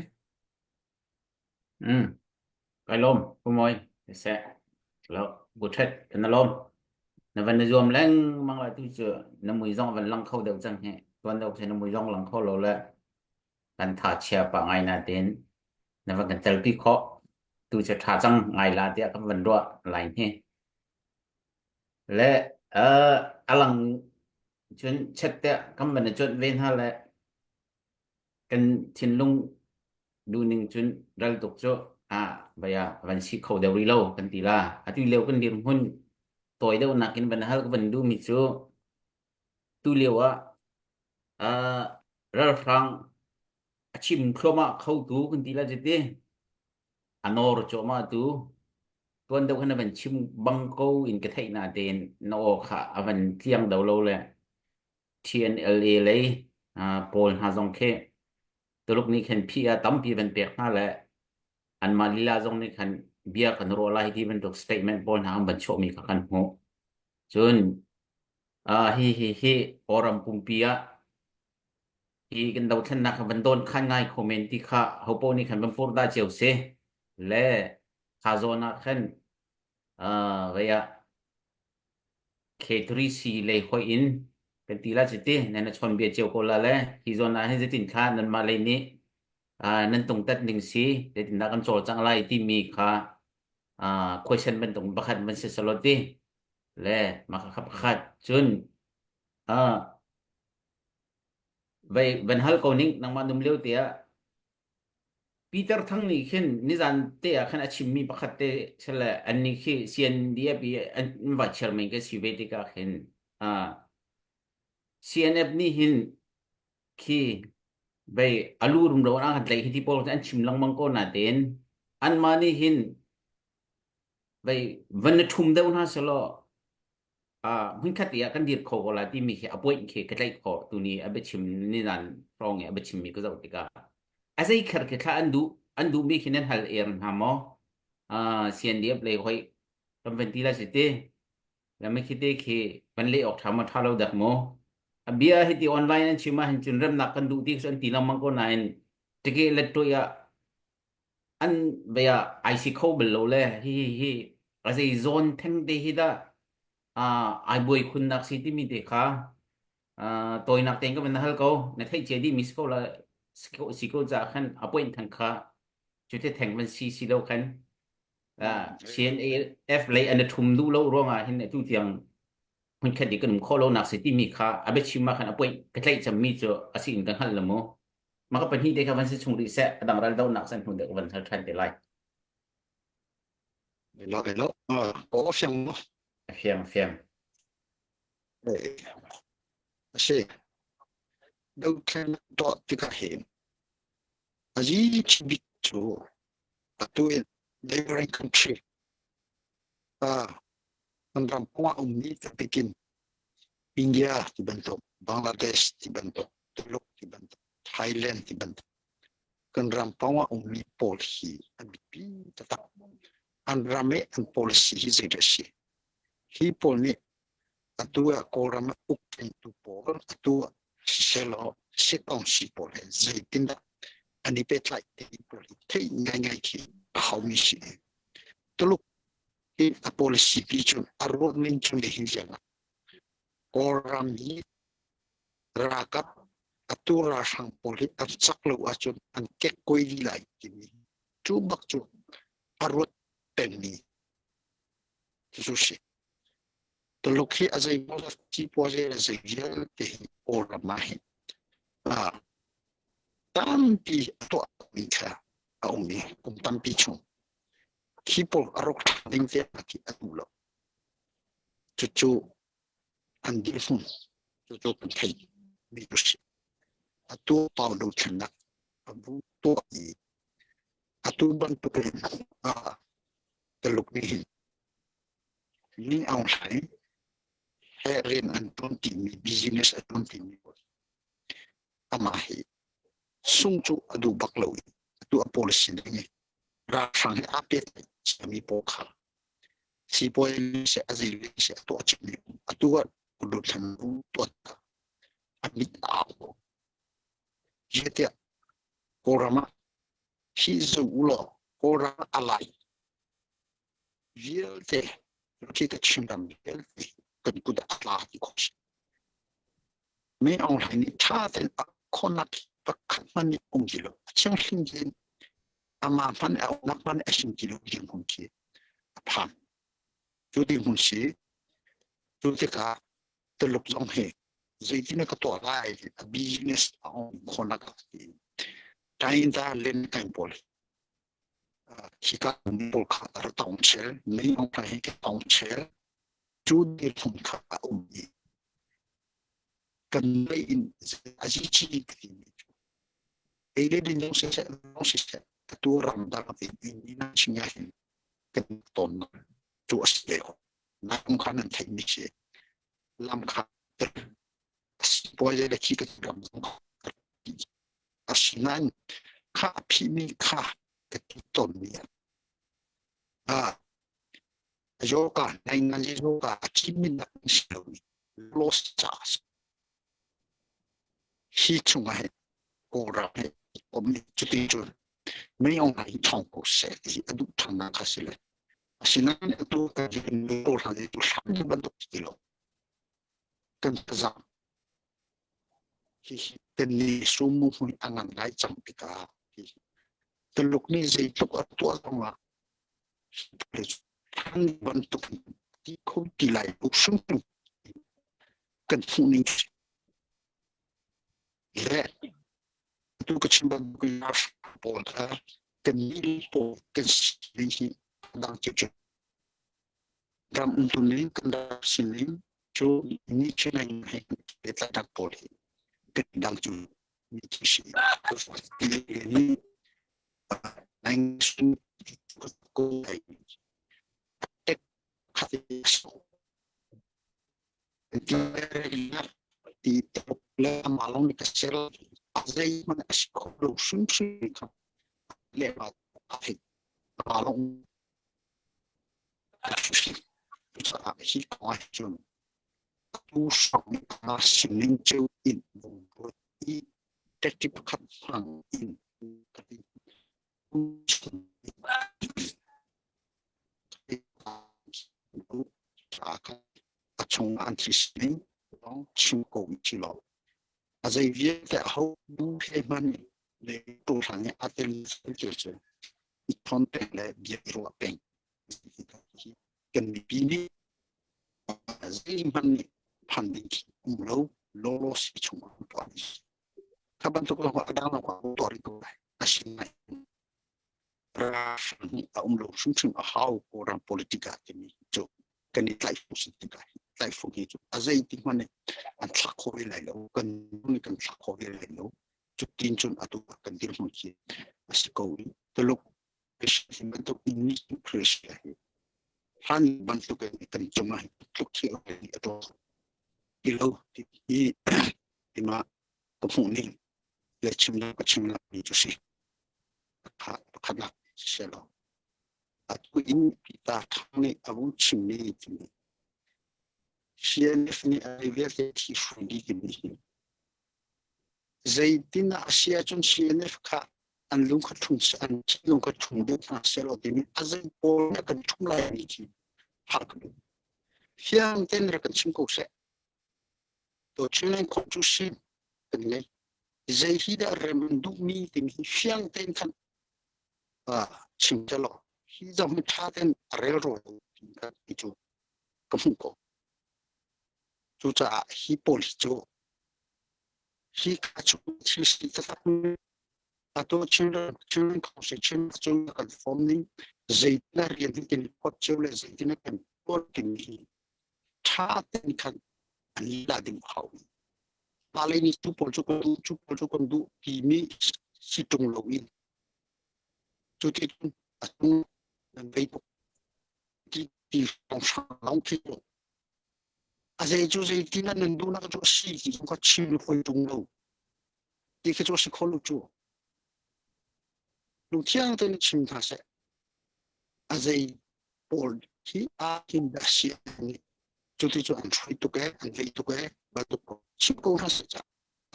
cái lom của môi sẽ là bút hết cái nó lom nó vẫn zoom lên mang lại tôi chưa nó mùi rong vẫn lăng khâu đều chẳng hệ toàn đâu thì nó mùi rong lăng khâu lâu lệ cần thả chia bằng ngày nào đến nó vẫn cần chờ đi khó tôi sẽ thả răng ngày là tiệt các vấn đoạn lại nhé lẽ lăng chuyện chết tiệt các vấn chuyện bên ha lẽ cần thiên lungดูหนึ่งจุดเราตกโจbây giờ vẫn chỉ khẩu đều đi lâu cần tí là tuy liệu cần điểm hơn tối đâu nãy cái vấn đề vẫn đủ mít chỗ tu liệu ra phẳng chim khom khâu tu cần tí là gì thế anor chỗ mà tu tuần đâu cái vẫn chim băng câu in cái thay nào tiền nó khá vẫn thiêng đầu lâu lệ TNLA lấy Paul Hazong keตัวลูกนี้ขันพี่ตั้มพี่เป็นเปียกนั่นแหละอันมาลีลาตรงนี้ขันเบียกันโรลาที่เป็นตัวสเตทเมนต์บนหางบัญชมีกันหัวจนฮีออรัมปุมปีฮีกันดาวท่านนักบันโดนขันง่ายคอมเมนต์ที่ข้าเขาโปนี่ขันบันพูดได้เจียวเสและข้าโซนักขันเวียเคทรีซีเลยคอยอินเป็นตีละจิตติในนชนเบียเจียวโคลาเลยฮิโซนาให้จิตินข้านั้นมาเลยนี้นั้นตรงตัดหนึ่งสีเดี๋ยวตินนักกันโจจังไรที่มีข้าquestion เป็นตรงบักขัดมันเสียสลดดิและมาขับขัดจนไปเป็นฮัลโกนิงนังมาดุมเลี้ยวเตียปีเตอร์ทั้งนี้ขึ้นนิจันเตียขันอาชิมมีบักขัดเตะเฉลยอันนี้คือเซียนเดียบีอันวัดเชลเมงก็สิเวติกาขึ้นCNF นี่หินคือไปอลูรุมเราอ่านเลยที่พออันชิมลังมังก็น่าเด่นอันมานี่หินไปวันทุ่มเดียวน่าสละมันขัดที่กันดีดเขาก็ละที่มีแค่อป่วยแค่กระไรเขาตัวนี้อันไปชิมนี่นั่นรองอันไปชิมมีก็จะติกาอาศัยขัดแค่อันดูมีแค่นั้นฮัลเอร์ฮะมั้งCNF เลยค่อยทำเป็นทีละสิเต้แล้วไม่คิดได้แค่มันเลยออกทำมาท่าเราดักมั้งbiar hiti online an cima hancun rem nak kan dukti san tilang mangko nain tege letto ya an baya IC ko belo le hi ase zone theng de hi da ai boy kun nak city mi de kha toy nak teng ka ben hal ko na thai che di miss ko la siko ja khan appoint thang kha chute theng ban si lo khan CNAF le an thum du lo ro nga hin tu tiangมันแค่ดีกันข้อเราหนักสิที่มีค่าอาเบชิมมาขนาดป่วยกระไรจะมีจะอาศัยกันหันละมั้งมันก็เป็นที่ได้ครับวันที่ชงรีเซ็ตดังเราเราหนักสั่นหุ่นเด็กวันทันเดลัยแล้วโอ้เฟียงมั้งเฟียงใช่เราแค่ตัวที่ก็เห็นอาจีชีวิตจูตัว neighboring country kan rampung ummi terbikin India dibentuk, Bangladesh dibentuk, Teluk dibentuk, Thailand dibentuk. Kan rampung ummi polisi, abipi tetap. An rame an polisi hizidasi. Hi polni atua korama ukten tu pol atua selo setong si pol zaitinda ani petlai te pol te ngai ki haumisi. Teluk in a polisi pichun arod min chun de hinjanga. Orang ni rakat atura sang poli at saklo achun ang kekoy dilay kini chubak chu arot penni susi telukhi azay mo sa tipo azay azay gel te ora mahi tampi to mika aumi kum tampi chung kipol arok ding te aki atulo chuchu andil fun chuchu pentai bitus atu pau do chanda abu to I atu bantu pen teluk ni ang sai herin anton timi business anton timi amahi sungchu adu baklawi atu a policy ni ra sang apet sami pokha si poi se azil se to chini atu kudu thanbu to amit awo jetia korama hizu ulo korama alai vielte kita chindam vielte kan kuda atla ki kos me on hani taten konak pakmani ungilo chang hingin ama fan au nakman asin kilo jing hunki apam jodi hunsi jodi ka teluk zong he zaitina ka to lai business on konak tainda len kan pol kita pol ka ar taung chel me on ka he taung chel jodi thum ka umni kan mai in ajichi ki ele din no se tu ram da ka ni na chinya hin kan ton tu asteo na kum kan thai ni che lam kha spoje de ki ka ram asinan kha phimi kha ka ti ton ni yoga nai ngali yoga kimi na shlowi lost chas hi chunga he ora he omni chuti chun me on ai thong ko se hi adu thanga khasile asinan atu ka jin ro ha de tu shan ban to kilo kan za hi tenni sumu hu angan ngai cham pika hi teluk ni zai tuk atu anga han ban to ti ko ti lai bu sung kan fu ni le tu ka chimba ku na pol ta kan ni po kan ni dang chu chu ram tu ni kan da sin ni chu ni chen ai hai ta ta pol kan dang chu ni chi shi ni anh sun ko ai tek khati so ti le malong ni kasel azai man asko lo sun sun ka le ba ai malong sa hi ko chun tu so na sin chu in bo I tekti khat hang in kati chung antismin long chung ko chi lo azai vie ta ho bu he man le to sang atel chu chu I conte le bia ro pen kan bi ni azai man phan ni lo lo si chung to ka ban to ko da na ko to ri ko asin mai ra lo chung chung a hau ko ran politika ni chu kan I tlai politika tlai fu ki chu azai ti man an thak ko lai lo kan ni kan thak ko lai lo chu tin chun atu kan dir mu ki asiko to look sim to ni krish han ban tu ke kan chung lai tu thi ni to ki lo ti ma ko fu ni le chim na ni chu si kha na se lo a tu in ta thang ni abu chim ni ti ni CNF ni a ve ke ti fu di ki ni zaitin a sia chun CNF kha an lung kha thung an lung kha thung de ta se lo ti ni a zai po na kan thung lai ni ki ha ka fiang ten ra kan chim ko se to chinen ko chu si kan ne zai hi da rem du mi ti mi fiang ten kan chim cha lo hi zam tha ten rel ro ka ti chu ka fu ko chu cha hi pol chu hi ka chu chi si ta ta a to chinen ko se chin chu kan form ni zai na rian tin ko chu le zai tin kan ko tin hi tha ten kan an la ding hau malai ni tu pol chu kon du ki mi si tung lo in chu ti a tu nan vei ti tong sha long ki a zai chu zai ti nan du na chu si ki ko chi lu foi tung lo ti ke chu si ko lu chu lu tiang ten chim tha se a zai pol ki a kin da si ni chu ti chu an thui tu ke an vei tu ke ba tu ko chi ko ha se cha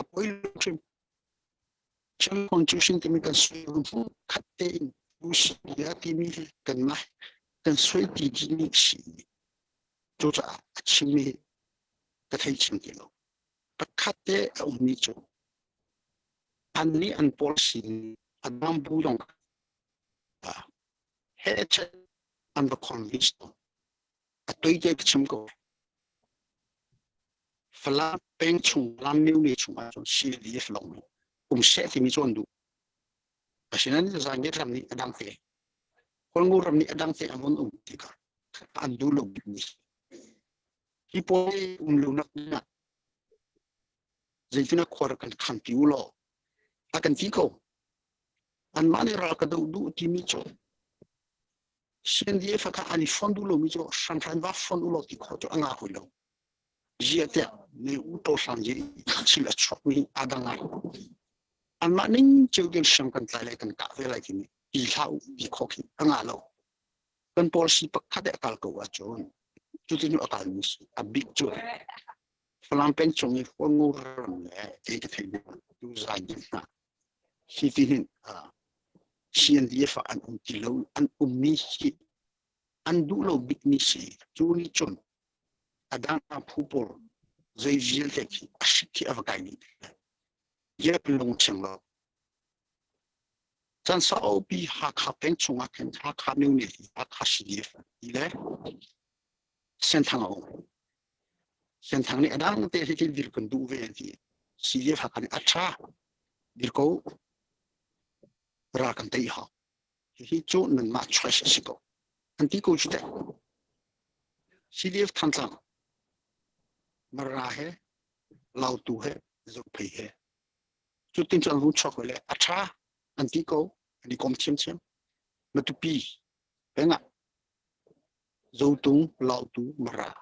a poi lu chim chim contribution ti mi kan sui lu khat te u si ya ti mi kan ma kan sui ti ji ni si chu cha chi mi ka thai chim ki lo pa khat te u ni chu an ni an pol si an nam bu dong he che an ba convince a toi je chim ko fala pen chung lam miu ni chung a si li flong se ti mi chon du asinan ni za nge ram ni adang te kol ngu ram ni adang te amon ti ka an du lo ni hi po lu nak na zaitina khor kan kham piu lo akan ti ko an mani ra ka du ti mi cho sien die fa ka ani fondu lo mi cho san san va fondu lo ti ko cho anga hu lo jiate ni u to san ji chi la chok ni adanga an ma ning chu gen sham kan ta le kan ka ve la ki ni i hau i ko ki anga lo kan policy pak kha de kal ko wa chon chu ti no akal ni a big chu flam pen chung ni fo ngu ram le e ke thai du za ji na si ti hin sien die fa an ti lo an mi si an du lo big ni si chu ni chon adang a pupol zai jil te ki ashiki avakai ni ye long cheng lo chan sao bi ha kha pen chung a ken ha kha new ni ha kha si ye fa ile sen thang ni adang te ki dir kun du ve ti si ye fa kan acha dir ko ra kan te ha hi chu nan ma chwa si ko an ti ko chi te si ye thang thang mara hai lau tu hai zo pei hai chu tin chan lu chok le acha anti ko ani kom chim chim ma tu pi penga zo tu lau tu mara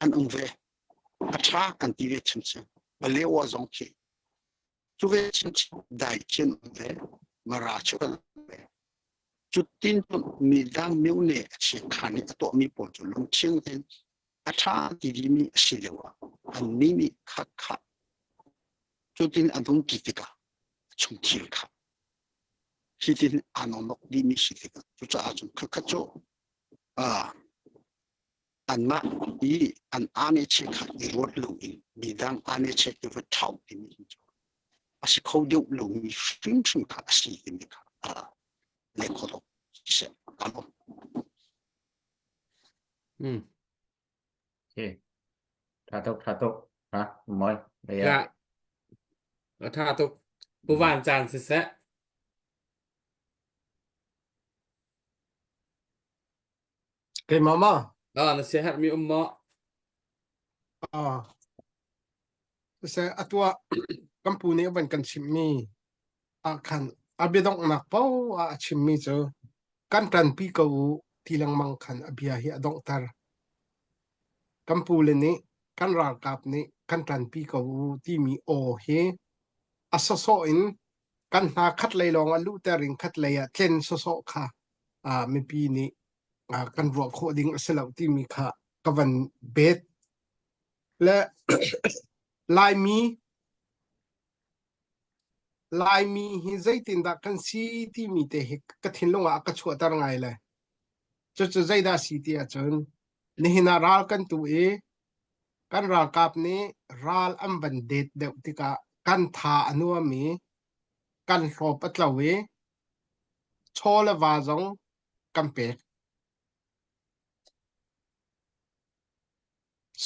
an ung ve acha anti ve chim chim ba le wa zong ki chu ve chim chim dai chen ve mara chu kan ve chu tin mi dang miu ne chi khani to mi po chu lu ching ten acha ti di mi si le wa an ni mi kha kha chu tin an thung ki ti ka chung ti ka si tin an no di mi si ti ka chu cha a chung kha kha chu an ma i an ane che kha i rot lu in mi dang ane che ti va thau ti mi chu a si khou diu lu mi shing shing ka si ti mi ka le ko do se ka lo Okay. Thả tục hả mời bây giờ dạ tha tục bu van chan se se cái mà nasihat mi umma se atua kampuni van kan chimni a khan abedong na pau a chimmi cho kan tan pi ko tilang mangkhan abia hi adong tar kampule ni kan ral kap ni kan tan pi ko ti mi o he asoso in kan na khat lei long alu terin khat lei a tlen so kha mi pi ni kan ro kho ding aselau ti mi kha kavan bet le lai mi hi zaitin da kan si ti mi te he ka thin longa ka chhu tar ngai le chu zaida si ti a chun ni hina ral kan tu e kan ral kap ni ral am ban det de tika kan tha anua mi kan hlo patlawe chola wa zong kampe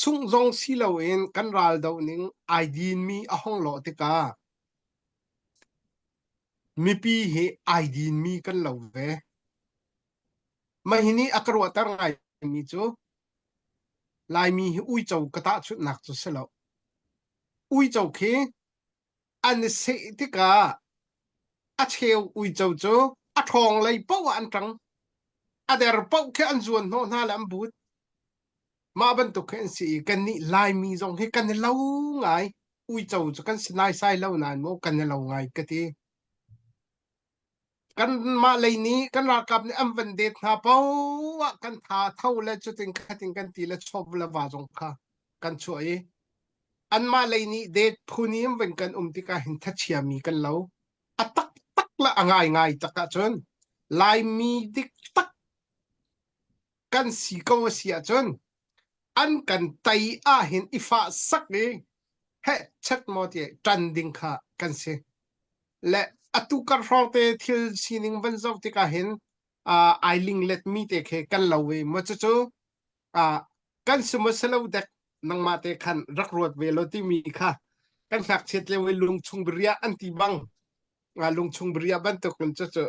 sung zong silo in kan ral do ning aidin mi ahong lo tika mi pi he aidin mi kan lo ve mahini akro tar ngai mi chu lai mi hi ui chau kata chu nak chu selo ui chau khi an se tika a cheu ui chau chu a thong lei pau an tang a der pau ke an zuan no na lam but ma ban tu khen si kan ni lai mi zong he kan lo ngai ui chau chu kan sinai sai lo nan mo kan lo ngai ka ti kan ma lei ni kan ra kap ni am van det na pau kan tha thau le chu tin khatin kan ti le chop la wa zong kha kan chu ai an ma lei ni det phunim ven kan ti ka hin tha chia mi kan lo atak tak la angai ngai taka chun lai mi dik tak kan si ko sia chun an kan tai a hin ifa sak ni he chat mo ti trending kha kan se le atu kar rote thil sining van zok ti ka hin ailing let me te khe kan lawe mo chu chu kan sumo selo dek nang ma te khan rak rot ve lo ti mi kha kan sak chet le we lung chung bria an ti bang lung chung bria ban to kun chu chu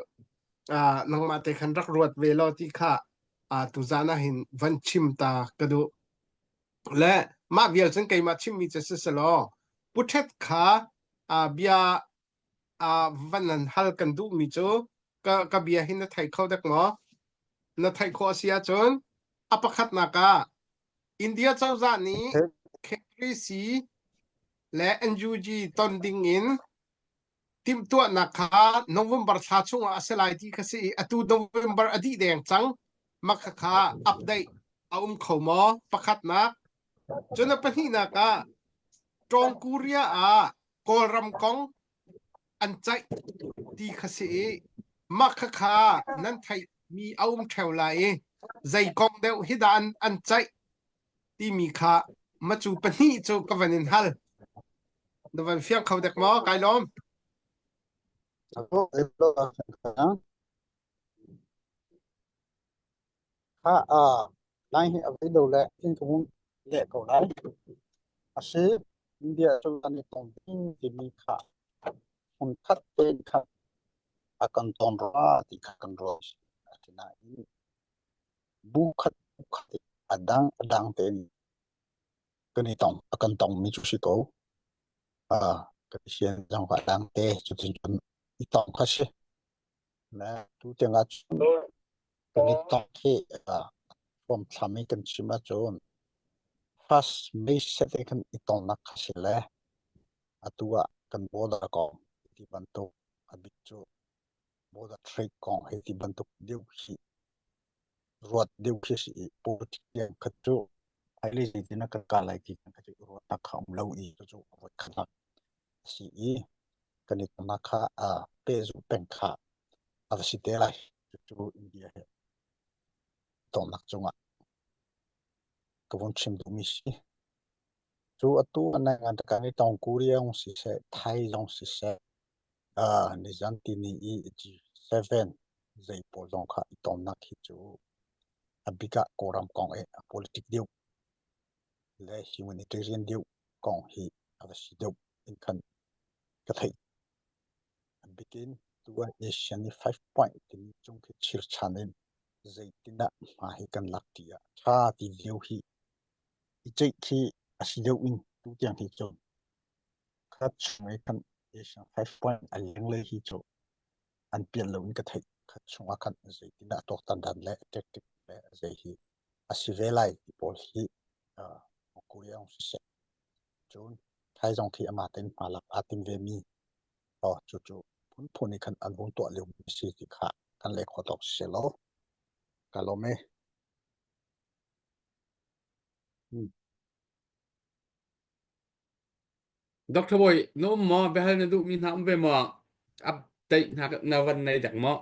nang ma te khan rak rot ve lo ti kha tu zana hin van chim ta kadu le ma vial chen kai ma chim mi che se lo puthet kha bia van an hal kan du mi chu ka bia hin na thai khau dak mo na thai kho sia chun apakhat na ka india chau za ni khri si le NUG ton ding in tim tua na kha November tha chunga aselai ti khasi atu November adi deng chang makha kha update khomo pakhat na chuna pani na ka trong kuria kolram kong an chai ti khasi makha kha nan thai mi theu lai zai kong deu hidan an chai ti mi kha machu pani chu kavanin hal dawan fiang khau dek mo kai lom lai hi avai do le in kum le ko lai ase india chu an tong tin ti mi kha un khat pen kha akan ton ra ti kan ro atina in bu khat adang te ni kani tong akan tong mi chu si ko ka sian jang ka dang te chu tin i tong kha se na tu te nga chu kani tong ke from thami kan chima chon first may second itong nakasile atua kan boda ko ti bantu abichu boda trade ko ti bantu deu hi ruat deu hi si poti yang katu ali ni na ka lai ki kan kati ruat na kham lau i chu ruat khana si i kanit na kha pezu penkha avsite lai chu india he tong nak chunga kawon chim du mi si chu atu anang ka ni tong kuria ong si se thai long si se ni jan ti ni i 7 zai po long kha itom na khi chu abika koram kong e politic deu le humanitarian deu kong hi avasi deu in kan ka thai bikin tuan asian ni 5 point tin chung ki chir chanin zai tina ma hi kan laktia tha ti deu hi i chei khi asi deu in tu tiang hi chu khat mai kan asian 5 point aleng le hi chu an pian lo in ka thai khat chunga kan zai tina tok tan dan le tactic le zai hi asivelai pol hi Korea ong se chun thai jong thi ama ten malak atim ve mi chu chu phun phuni khan an bun to leu si ti kha kan le khotok se lo kalome Dr. Boy no mo behal na du min ham ve mo update na van này dak mo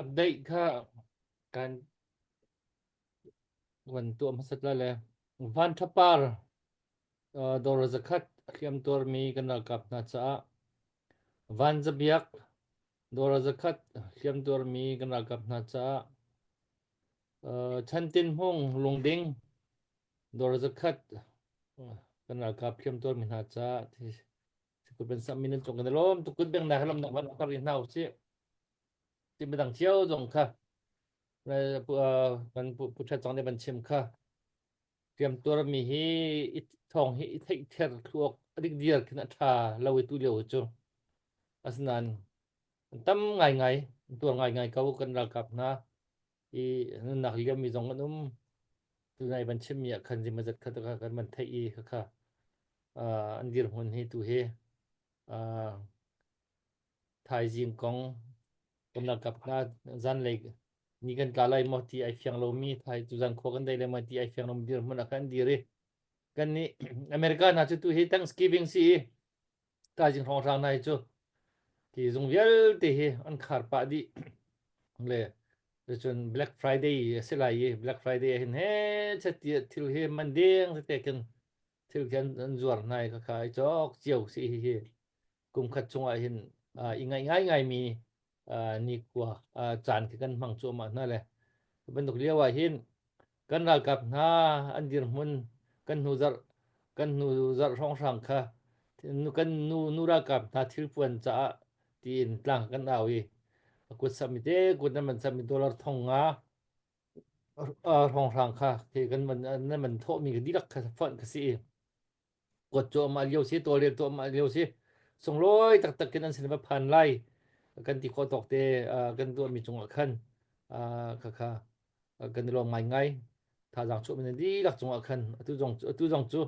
update kha kan wan tu am sat la le van thapar dor zakhat khiam tor mi kana kap na cha van zabiak dor zakhat khiam tor mi kana kap na cha chantin hong lungding dor zakhat kana kap khiam tor mi na cha thì ku ben sam min chong kan lom tu kun beng na halam na van kar nau si ti me dang chiao jong kha ban pu cha chong de ban chim kha khiam tor mi hi it thong hi thei ther khuak adik diar khina tha lawi tu leo chu asnan tam ngai ngai tu ngai ngai kau kan ra kap na i nak liam mi jong anum tu nai ban chim ya khan ji mazat kha ka kan man thei i kha andir hun hi tu he thai jing kong kan ra kap na zan le ni kan ka lai mo ti ai fyang lo mi thai tu zan kho kan dai le ma ti ai fyang lo dir mun kan dir kan ni America na chu tu hi Thanksgiving si ta jing thong sang nai chu thì dùng vial thì ăn khar pa đi le rồi chun Black Friday sẽ là gì Black Friday hiện hết sẽ tiệt thiếu hết Monday sẽ tiệt cần thiếu cần ruột này cái cho chiều sĩ hi cùng khát chung ai hiện ngay ngay ngày mi ni qua chán cái cần mang chỗ mà nó le bên tục liêu ai hiện cần là gặp na anh dir mun cần nu zar rong sang kha nu cần nu ra gặp na thiếu puan cha tin tlang kan awi ku samite ku na man samit dollar thonga rong rang kha thì kan man na man tho mi di lak kha phon ka si ko cho ma liu si to le to ma liu si song loi tak tak kan sin ba phan lai kan ti kho tok te kan tu mi chung khan kha kha kan lo mai ngai tha jang chu min di lak chung khan tu jong chu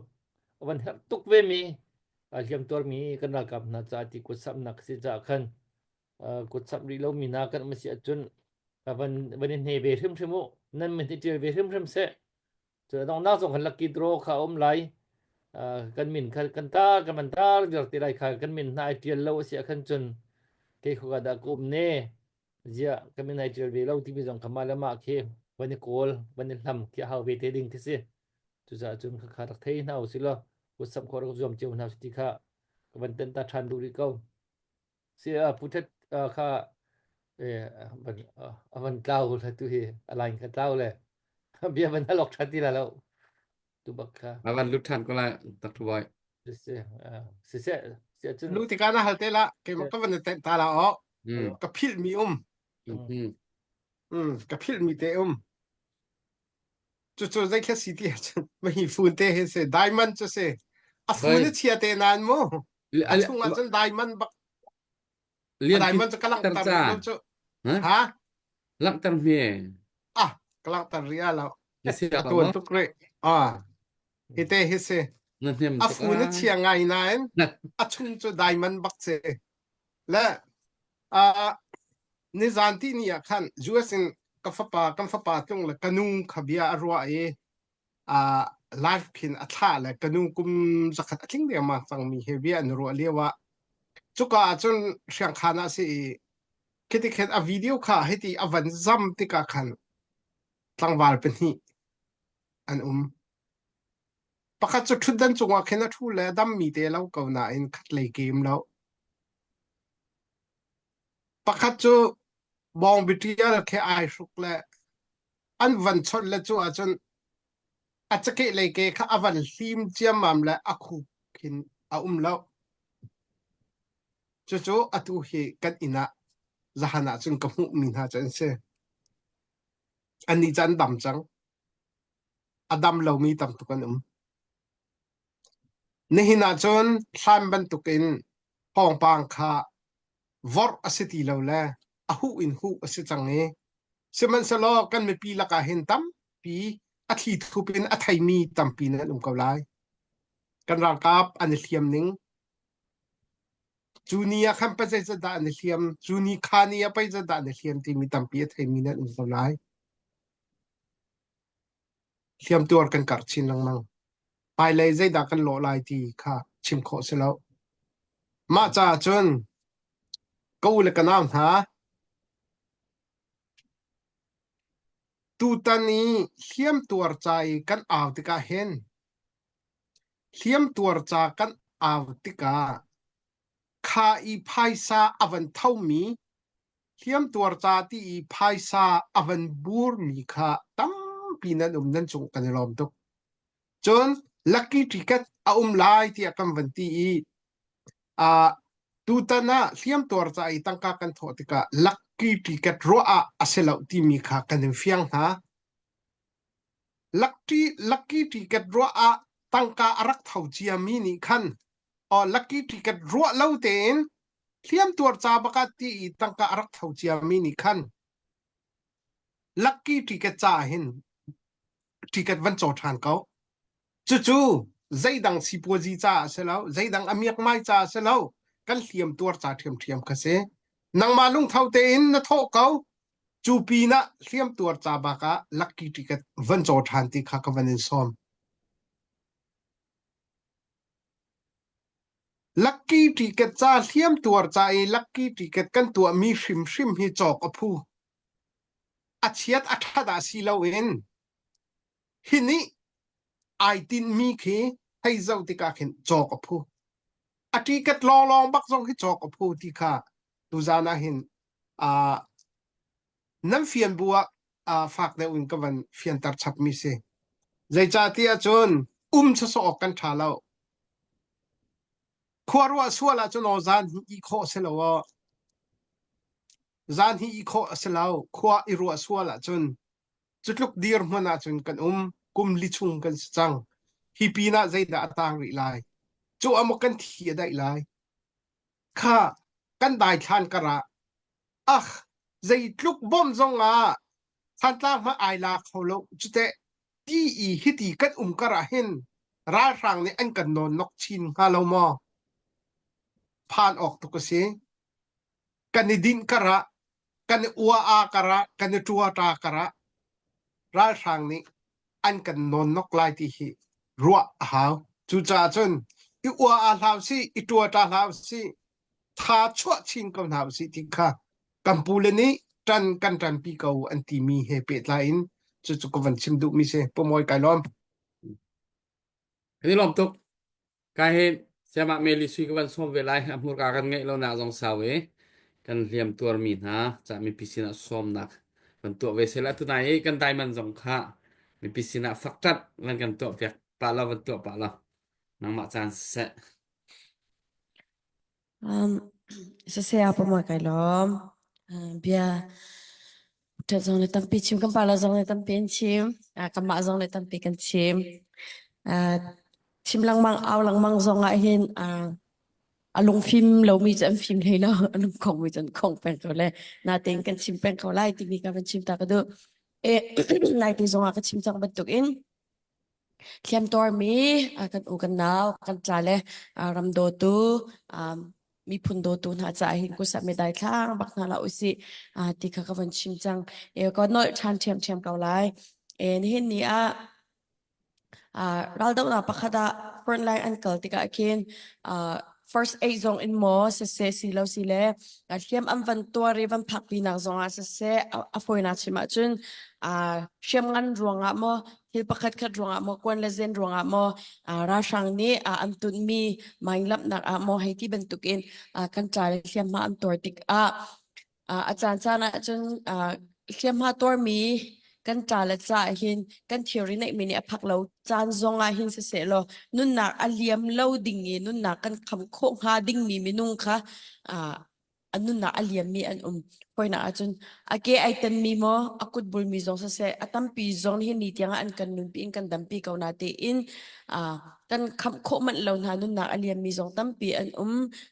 van her tuk ve mi hiam tor mi kan ra kap na cha ti ku sam nak si cha khan kut sap ri lo mi na kan ma si achun van ne ve hrim hrimu nan min ti ve hrim hrim se chu dong na song han lucky draw kha om lai kan min kha kan ta kan man ta dir ti lai kha kan min na tiel lo si khan chun ke khu ga da kum ne zia kan min na tiel ve lo ti bi jong khamal ma khe van kol van lam ki ha ve te ding ti se chu za chun kha kha rak thei na u si lo kut sap khor ko zom chiu na ti kha van ten ta than du ri ko si putet khaมันเก้าเลยตุยอะไรกันเก้าเลยเบียมันตลกชัดที่แล้วตุบักค่ะ avan lutan ko la Dr. Boy เสียเสียจน lu ti kana halte la ke mo ka van te ta la o ka phil mi ka phil mi te chu chu zai kha city ma hi fun te he se diamond chu se a fun ni chia te nan mo a chung a chun diamond bak lian diamond chu kalang tar tam cha lo chu ha lak tar me kalang tar ria la ni sia tu mo tu kre ite he se nan hem a fun ni chia ngai nan a chung chu diamond bak se la ni zanti ni ya khan juasin kam fa pa tung la kanung khabia arwa e live pin atha la kanung kum zakhat athing de ma chang mi hebia an ro lewa chuka chun hriang khana si kiti khet a video kha heti avan zam tika khan tlangwal pen hi an pakhat chu thudan chunga khena thu le dam mi te lo ko na in khat le game lo pakhat chu bong bitia khe ai suk le an van chot le chu a chun a chake le ke kha avan hlim chiam mam le a khu khin a lo chu atu hi kan ina zahana chun ka mu min ha chan se ani chan dam chang adam lo mi tam tu kan ni hina chon thlam ban tukin pong pang kha vor asiti lo le hu in hu ase change seman salo kan me pi la ka hen tam pi a thi thupin a thai mi tam pi na ka lai kan ral kap an thiam ning junior kan pa za da an thiam juni khania pa za da an thiam ti mi tam pi a thai mi na ka lai thiam tur kan kar chin lang mang pai lai zai da kan lo lai ti kha chim kho se lo ma cha chun ko le kanam ha tu tani thiam tur chai kan aw ti ka hen thiam tur cha kan aw ti ka kha i phaisa avan thau mi thiam tur cha ti i phaisa avan bur mi kha tam pinan nan chung kan rom tok chon lucky ticket a lai ti akam van ti a tu tana thiam tur cha i tangka kan tho ti ka lucky ticket ro a aselo ti mi kha kan fiang ha lucky ticket ro a tangka arak thau chia mi ni khan o lucky ticket ro lo ten thiam tur cha baka ti tangka arak thau chia mi ni khan lucky ticket cha hin ticket van cho than ko chu chu zaidang sipoji cha selo zaidang amiak mai cha selo kan thiam tur cha thiam khase nang malung thau te in na tho ko chu pi na thiam tur cha baka lucky ticket van cho than ti kha ka van in som lucky ticket cha thiam tur cha e lucky ticket kan tu mi hrim hi chok aphu achiat athada si lo in hini ai tin mi khi hay zau ti ka khen chok aphu a ticket long bak zong hi chok aphu ti kha tu zana hin nam fian bua fak de un ka van fian tar chap mi se zai cha ti a chon cha so kan tha lo khwarwa suala chon o zan hi i kho se lo zan hi i kho se lo khwa i ru suala chon chutluk dir mana chon kan kum li chung kan chang hi pina zaida atang ri lai chu amokan thi dai lai kha kan dai than kara zai tluk bom zonga than ma ai la kholo chute ti i hiti kan kara hin ra rang ni an kan non nok chin ha lo mo phan ok to ko se kan din kara kan uwa a kara kan tuwa ta kara ra rang ni an kan non nok lai ti hi ruwa haw chu cha chun i uwa a haw si i tuwa ta haw si tha chwa chin ko haw si ti kha kampule ni kan pi ko anti mi he pe lain chu chu ko van chim du mi se pomoi kai lom Ini lom tuk kai he sema meli sui ka van som velai amur ka kan ngai lo na jong sawe kan liam tur mi na cha mi pisina som nak kan tu ve sela tu nai kan dai man jong kha mi pisina faktat lan kan tu vek pa la van tu pa la nang ma chan se Sa se apa mo kay lom. Bia ta zong le tampi chim kan pala zong le tampi chim. Kan ma zong le tampi kan chim. Chim lang mang zong a hin alung phim lo mi chan phim le lo alung kong mi chan kong pen ko le na ting kan chim pen ko lai ti mi ka ban chim ta ka do nai ti zong a ka chim chang ban tuk in thiam tor mi kan u kan naw kan cha le ram do tu mi phun do tu na cha hin ko sa me dai thlang bak na la usi ti kha ka van chim chang ko no chan thiam ka lai hin ni ral do na pakhada front line uncle ti ka kin first aid zong in mo se si lo si le thiam am van to ri van phak pi na zong a se a foi na chima chun shem ngan ruanga mo hil pakhat khat ruanga mo kwan le zen ruanga mo ra sang ni am tun mi main lap nak mo hai ti ben tukin kan cha le thiam ma am tor tik chan chana chun thiam ma tor mi kan cha la cha hin kan theory nei mini aphak lo chan zonga hin se lo nun na aliam lo ding ni nun na kan kham kho ha ding mi minung kha anun na aliam mi an poina achun ake aitan mi mo akut bul mi zong se atam pi zong hin ni tianga an kan nun pi in kan dam pi ko na te in kan kham kho man lo na nun na aliam mi zong tampi an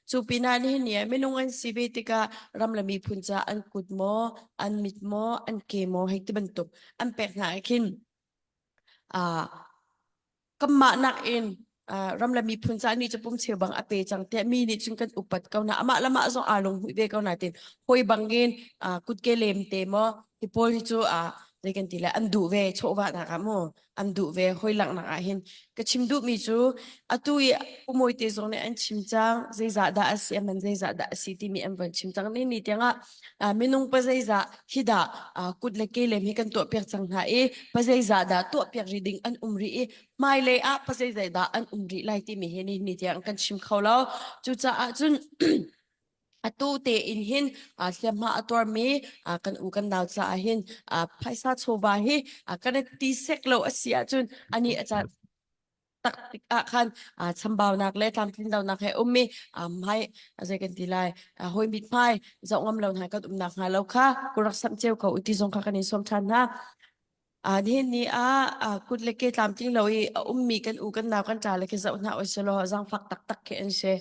chu pina ni ni me nong an si be tika ram la mi phuncha an kut mo an mit mo an ke mo hek ti ban tuk an pek na kin a kamma nak in ram la mi phuncha ni chapum chhe bang ape chang te mi ni chung kan upat kau na ama lama zong along hui be kau na tin hoi bangin kut ke lem te mo ti pol hi chu they kan tila an du ve cho wa na ka mo an du ve hoi lang na hin ka chim du mi chu atui umoi te zong ne an chim chang zai za da asi man zai za da asi ti mi an van chim chang ni ni tenga minung pa zai za hida kut le ke lem hi kan to pek chang na pa zai za da to pek reading an umri mai le pa zai za da an umri lai ti mi he ni tiang kan chim khawlo chu cha chun atu te in hin hliam ma ator mi kan u kan dau cha hin phaisa choba hi kan ti sek lo asia chun ani acha tak khan chambau nak le tlam tin dau nak he ummi mai azai kan ti lai hoi mit mai zong ngam lo na kan nak nga lo kha kurak sam cheu ko uti zong kha kan in som than na ni ni kut leke tlam ting lo ummi kan u kan naw kan cha leke zau na oi selo zang fak tak tak ke en se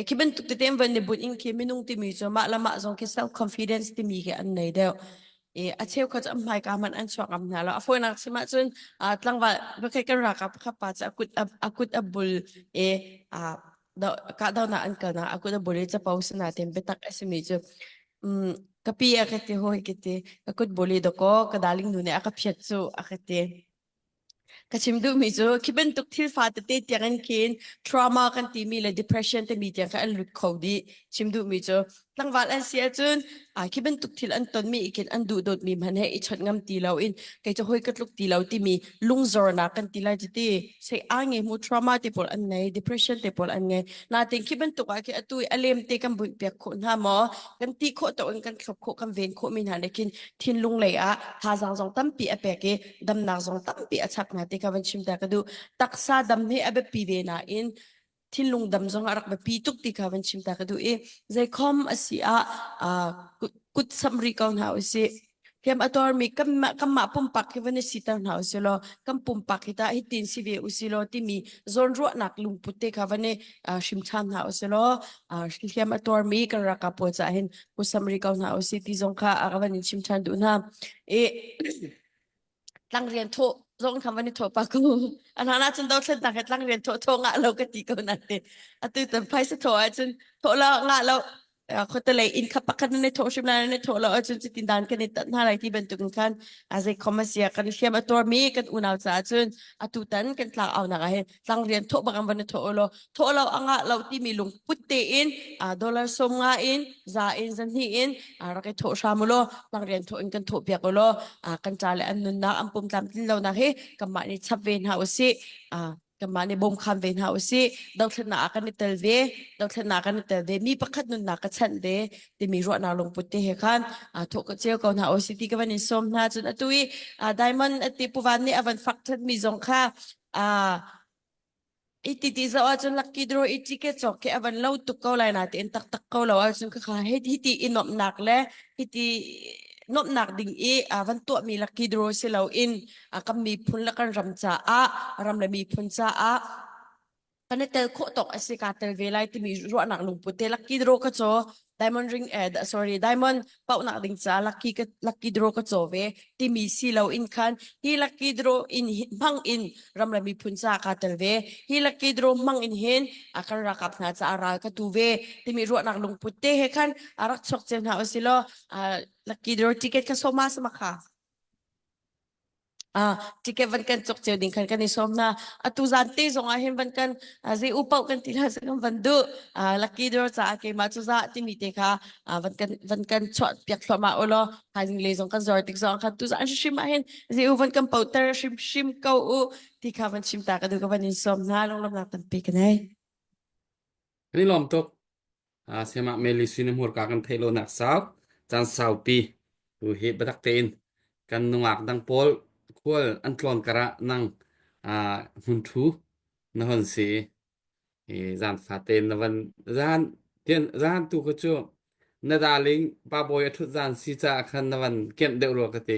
kiben tuk te tem van ne bun in ki minung ti mi cho ma lama zong ki self confidence ti mi ke an nei de a cheu khat am mai ka man an chwak am na lo a foi nak sima chun tlang wa ba kai kan ra ka kha pa cha akut abul da ka daw na an ka na akut abul cha pause na tem betak asmi chu kapi akete hoi kete akut boli doko kadaling nune akapyat chu akete kachimdu mi chu kiben tuk thil fa te tiangan kin trauma kan ti mi le depression te mi tiang ka an lut khodi chimdu mi chu tlangwal an sia chun kiben tuk thil an ton mi ikin an du dot mi man he I chhat ngam ti lo in kai chu hoi katluk ti lo ti mi lungzor na kan ti lai ti se ange mu trauma te pol an nei depression te pol an nge na ting kiben tuk ki atui alem te kan bun pek kho na mo kan ti kho to kan khop kho kan ven kho min ha lekin thin lung le ha zang zong tam pi a pe ke dam na zong tam pi a chak na te ka van chim ta ka du taksa dam he abe pi ve na in thin lung dam zong arak ba pi tuk ti ka van chim ta ka du zai khom asia kut samri kaun ha usi kem ator mi kam ma pum pak ke van si tan ha usi lo kam pum pak hita hitin si ve usi lo ti mi zon ro nak lung putte ka van shim cham ha usi lo kem ator mi kan ra ka po cha hin ku samri kaun ha usi ti zong kha akavan chim chan du na lang rian tho zong tham van tho pa ku anana chun do thlen tak lang rian tho nga lo ka ti ko na te atu tan phai sa tho chun tho la nga lo ko te le in khapak kan ne tho shim na ne tho lo chun tin dan kan ta na lai ti ben tu kan azai komasia kan hiam ator mi kan unaw cha chun atu tan kan tla aw na ga he lang rian tho ba kan van tho lo anga lo ti mi lung putte in dollar som nga in za in zan hi in ra ke tho shamulo lang rian tho in kan tho pia ko lo kan cha le an nun na am pum tam tin lo na he kamma ni chap ven ha usi kamma ni bom kham ven ha usi dau thna kan ni tel ve dau thna kan ni tel ve mi pakhat nun na ka chan de ti mi ro na long putte he khan tho ka cheu ko na usi ti ka van in som na chun atui diamond ati puwan ni avan factor mi zong kha iti za chun lucky draw ticket chok ke avan lo tu ko lai na tin tak tak ko lo chun ka kha hiti inop nak le hiti nop nak ding avan to mi lucky draw se lo in kam mi phun la kan ram cha ram le mi phun cha kan tel kho tok asika tel velai ti mi ro nak lung putte lucky draw ka cho diamond ring diamond pau nak ding cha lucky draw ka cho ve ti mi si lo in khan hi lucky draw in mang in ram la mi phun cha ka tel ve hi lucky draw mang in hen akar ra kap na cha ara ka tu ve ti mi ro nak lung putte he khan arak chok chen na osilo lucky draw ticket ka so mas makha tiket van kan chok cheu ding kan isom na atu zante zong ahem van kan ze upau kan tila sa kan vandu lucky draw cha ke ma chu za ti mi te kha van kan chot piak thoma olo hajing le zong kan zor tik zong kan tu za shim ahen ze u van kan pauter shim kau u ti kha van shim ta ka du ka van isom na long lam na tan pe kan aiนี่ลอมตกเสมาเมลิซินหัวกากันเทโลนักสาวจันสาวปีดูเหตุบัตักเตนกันนงักดังโพลควลอันตลอนกระนังหุนทูนหอนสีจานฟาเตนนวันจานเทียนจานตุกจูนาดาลิงปาบอยทุจานซีจาคันนวันเก็บเดือดรัวกเต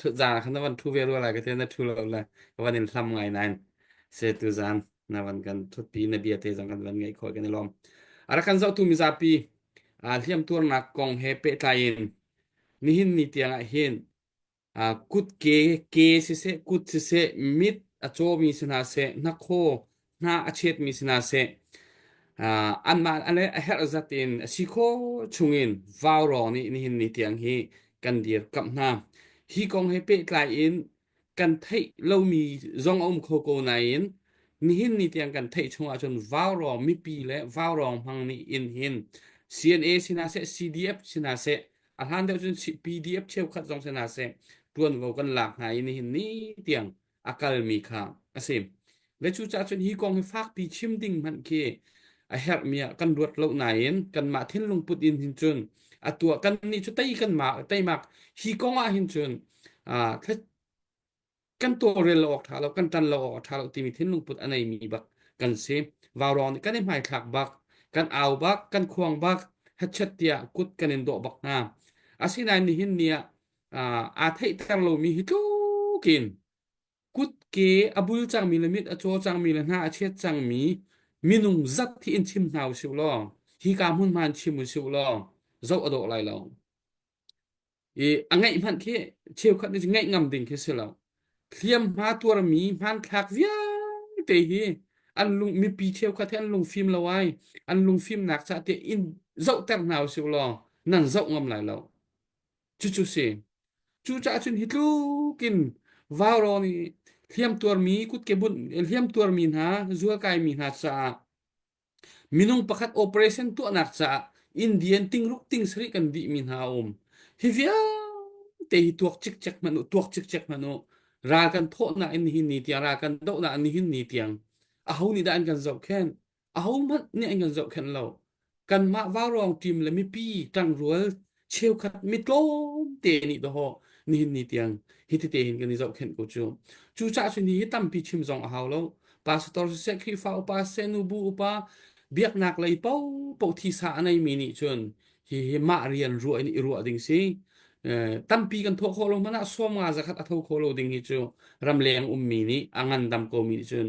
ทุจานคันนวันทูเวรัวอะไรกเตนทูเราละวันนี้ทำไงนั่น Setuzan nawan kan thupi na bia te jang kan van ngai khoi kan lom ara kan zau tu mi zapi thiam tur na kong he pe tain ni hin ni tiang a hin kut ke se kut se mit a cho mi sina se na kho na a chet mi sina se an ma ale a her zatin si kho chungin vaw ro ni hin ni tiang hi kan dir kap na hi kong he pe tlai in kan thei lo mi zong om kho ko na in ni hin ni tiang kan thei chunga chun vaw ro mi pi le vaw ro hang ni in hin CNA sina se CDF sina se a han de chun PDF cheu khat jong sina se tuan vo kan lak hai ni hin ni tiang akal mi kha asim le chu cha chun hi kong hi fak pi chim ding man ke a her mia kan ruat lo nain kan ma thin lung put in hin chun a tua kan ni chu tai kan ma tai mak hi kong a hin chun thla kan to rel ok tha lo kan tan lo ok tha lo ti mi thin lung put anei mi bak kan se warong kan ni mai thak bak kan aw bak kan khuang bak hat chat tia kut kan en do bak na asina ni hin nia thei thar lo mi hi tu kin kut ke abul chang mi limit a cho chang mi la na a chet chang mi minung zat thi in chim naw siu lo hi ka mun man chim mu siu lo zo ado lai lo angai man ke cheu khat ni ngai ngam ding ke se lo thiam ma tur mi man thak via te hi an lung mi pi cheu khat an lung phim lo ai an lung phim nak cha te in zo ter naw siu lo nan zo ngam lai lo chu chu se chu cha chun hitlu kin varo ni thiam tur mi kut ke bun thiam tur mi na zual kai mi na cha minung pakhat operation tu anak cha indian tingruk ting sri kan di min ha hivya te hi tuak chik chek manu ra kan tho na in hin ni tia ra kan do na ni hin ni tiang a ho ni da an kan zau khen a ho mat ni an kan zau khen lo kan ma warong tim le mi pi tang rual cheu khat mi tlom te ni do ho ni hin ni tiang hi ti te hin kan ni zau khen ko chu cha chu ni tam pi chim zong a ha lo pastor se khi fa pa se nu bu pa biak nak lai pau pau thi sa nei mi ni chun hi ma rian ruai ni ruwa ding si tam pi kan tho kholo mana som nga za khat a tho kholo ding hi chu ram leng mi ni angan dam ko mi chun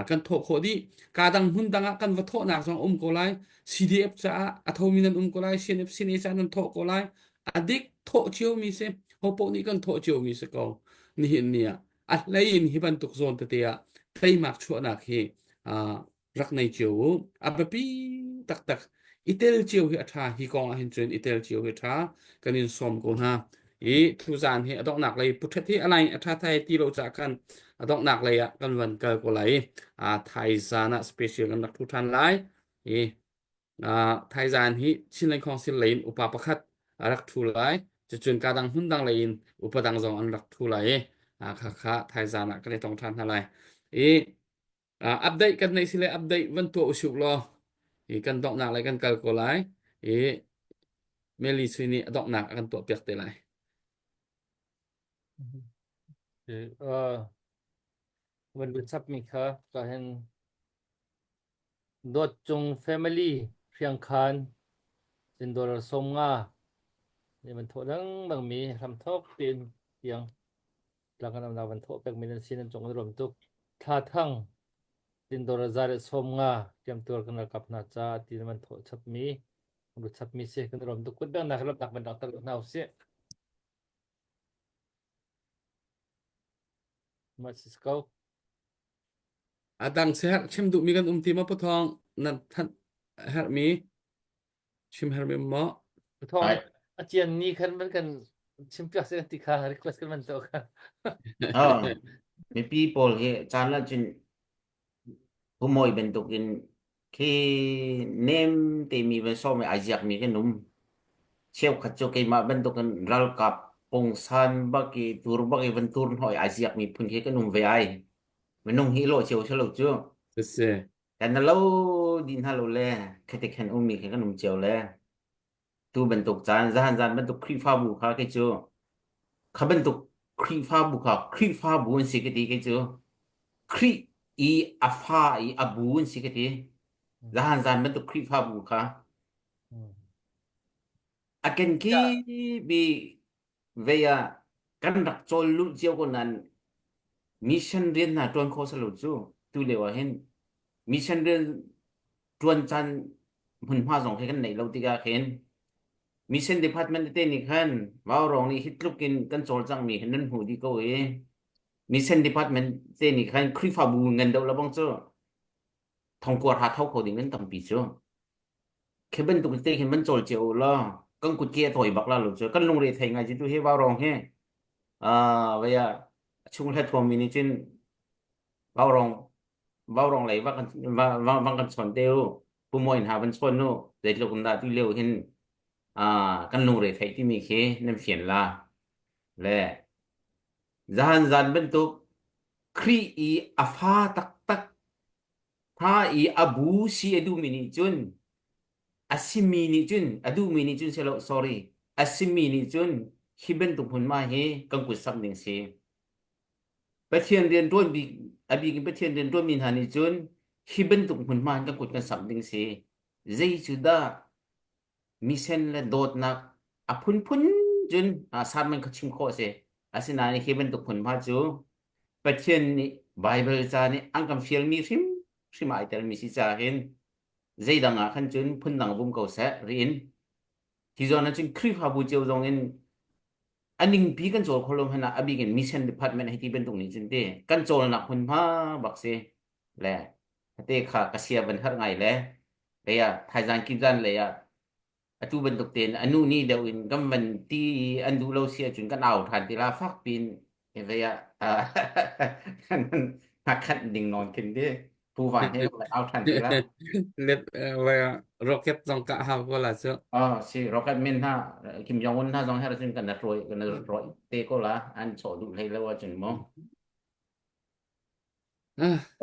kan tho kho di ka dang hun danga kan va tho nak song ko lai CDF cha a tho mi nan ko lai CNF sine cha nan tho ko lai adik tho chiu mi se ho po ni kan tho chiu mi se ko ni hin nia a lein hi ban tuk zon te ya thei mak chu na khi rak nei chiu a ba pi tak tak itel chiu hi atha hi kong a hin chen itel chiu hi tha kanin som ko na thu zan hi adok nak lei puthet hi alai atha thai ti lo cha kan adok nak lei kan wan kal ko lai thai zana special kan nak thu than lai thai zan hi chin lai khong sin lein upa pakhat rak thu lai chun ka dang hun dang lein upa dang zong an rak thu lai kha kha thai zana kan tong than lai update kan nei sile update van to usuk lo kan dok nak lai kan kal ko lai meli swini dok nak akan to pek te laiวันบุษบมีค่ะก็เห็นดดจง family เพียงคันสินโดรสมงาเนี่ยมันโทษดังบางมีทำทบเป็นเพียงหลังกันนำวันโทษเป็นมีนันสินจงรวมทุกท่าทั้งสินโดรจาร์สมงาเตรียมตัวกันกับนาจาที่มันโทษชับมีบุษบมีเสียกันรวมทุกคนดังนะครับตักเป็นดักตลอดน่าเสียมาสิสเกา adang sehat chim du mi kan ti ma potong nan than her mi chim her mi mo ทองอาเจียนนี้คันมันกันชิมเปียกเส้นติคารีเควสกันมันโตค่ะ mi people he chana chin humoi bentukin ki name te mi ben so me ajak mi ke num cheu khacho ke ma bentukan ral kap pongsan baki tur baki bentur hoi ajak mi pun ke num ve ai menung hi lo cheu chelo chu se kan lo din halo le khete khen umi ke num cheu le tu bentuk chan zan bentuk kri fa bu kha ke chu kha bentuk kri fa bu kha kri fa bu si ke ti ke chu kri afa abu si ke ti zan bentuk kri fa bu kha aken ki bi veya kan rak chol lu chiao ko nan mission rian na ton kho sa lu chu tu le wa hen mission de tuan chan hun hoa zong khen nei lo ti ga khen mission department te ni khan wa rong ni hitlukin kan chol chang mi hen hu di ko e mission department te ni khan khri fa bu ngan do la bang cho thong ko ha thau ko ding ngan tam pi cho ke ben tu te khen ban chol cheu la kan ku ke thoi bak la lo cho kan lung re thai ngai ji tu he wa rong he vậy à chung hết thua mình trên bao rong lấy vang kan son teo pu moin ha ban son no de lo kun da tu leo hin kan lu re thai ti mi khe nem phiền la le zan ben tu kri I afa tak tak tha I abu si edu mini chun asimi ni chun adu mini chun selo sorry asimi ni chun khi ben tu hun ma he kan ku sam ding si Bách thiên điền đuôi bị bị cái bách thiên điền đuôi mình hàn chun khi bên tục mình mang các cuộcกันsắm đinh xe dây sudah misen le dot na apun pun chun san man khachim kho se asina ni khi bên tục mình ma chu bách thiên ni bible cha ni angkam fiel mi rim ai tel mi si cha hin dây đằng khăn chun phun đằng bum cầu sẽ rin thì do nó chun khri ha bu cheu dong in anh pi kan chol kholom hana abi gen mission department heti ben tung ni chinte kan chol na hun ma bakse le te kha kasia ban har ngai le ya thaijan kim jan le ya atu ben tuk ten anu ni deu in government ti andu lo sia chun kan au than ti la fak pin ve ya kan khat ding non kin de tu van he au than ti la let vậy rocket dòng cả hao có là chưa si rocket man ha Kim Jong Un ha jong ha chun kan na roi te ko la an cho du le lo chun mo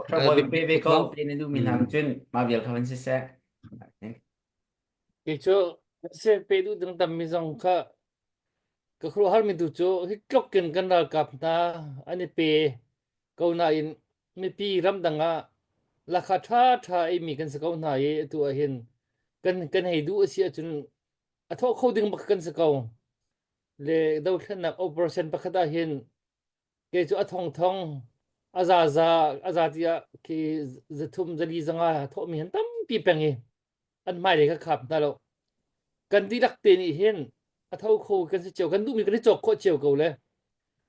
Tra boy pe pe ko pe ne du min ham chun ma bial khawan se se cái chỗ sẽ pe du từng tầm mi dòng kha cái khu har mi tu chỗ hít lốc kiến kan ra cặp na anh ấy pe câu na in mi pi ram đằng à là khá tha ấy mi kan se câu na ấy tu hin kan hay du sia chun à thọ khâu đừng bạc kan se câu le đâu thân là operation bạc da hin cái chỗ thong thong aza tia ki zathum zali zanga tho mi han tam pi pengi an mai le ka khap na lo kan ti dak te ni hen a thau kho kan se cheu kan du mi kan chok kho cheu ko le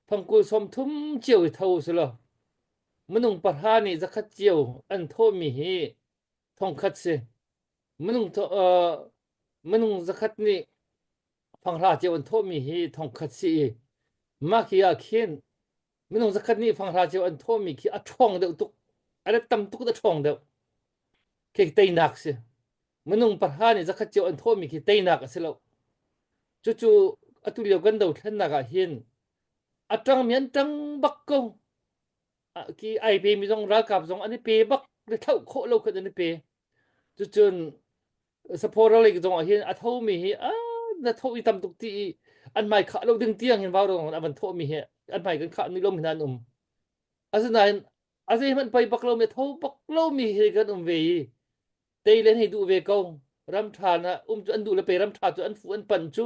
phang ku som thum cheu thau se lo munung parha ni zakhat cheu an tho mi hi thong khat se munung tho munung zakhat ni phang ra cheu an tho mi hi thong khat si ma ki a khen munung zakhat ni phang ra cheu an tho mi ki a thong de tuk ala tam tuk da thong de ke tei nak se munung parha ni zakhat cheu an tho mi ki tei nak se lo chu chu atulio kan do thlan na ga hin atang mian tang bak ko ki ai pe mi jong ra kap jong ani pe bak le thau kho lo khat ani pe chu chun support le jong hin a thau mi hi na thau I tam tuk ti an mai kha lo ding tiang hin wa rong an thau mi he an mai kan kha ni lom hinan asinain azai man pai bak lo me thau bak lo mi he kan ve tei len hi du ve ko ram thana chu an du le pe ram tha chu an fu an pan chu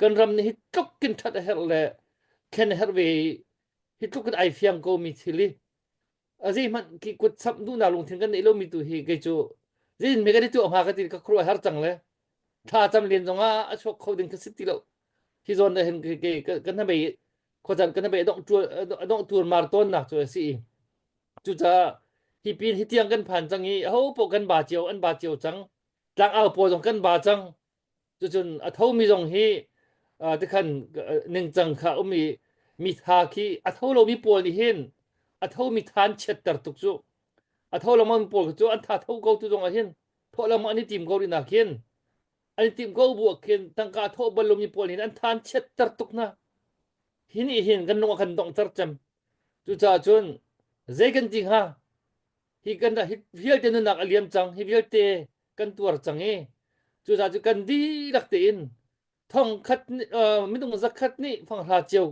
kan ram ni hit tok kin that her le ken her ve hit tok kan ai fiang ko mi thili azai man ki kut sap du na lung thin kan nei lo mi tu hi ke chu zin me ga ni tu ma ka ti ka khro har chang le tha cham lien zonga a chok kho ding ka sit ti lo hi zon da hen ke kan na be ko jan kan na be dong tu mar ton na chu si chu cha hi pin hi tiang kan phan chang hi ho po kan ba chiao an ba chiao chang tlang ao po jong kan ba chang chu chun a tho mi jong hi te khan ning chang kha mi tha khi a tho lo mi pol ni hin a tho mi than chet tar tuk chu a tho lo man pol chu an tha tho go tu jong a hin tho lo ma ni tim go ri na khin ani tim go bu khin tang ka tho bal lo mi pol hin an than chet tar tuk na hin kan no kan dong tar cham chu cha chun zai kan ting ha hi kan da hi hial te nak aliam chang hi hial te kan tuar chang e chu cha chu kan di rak te in thong khat mi dung zakhat ni phang ha cheu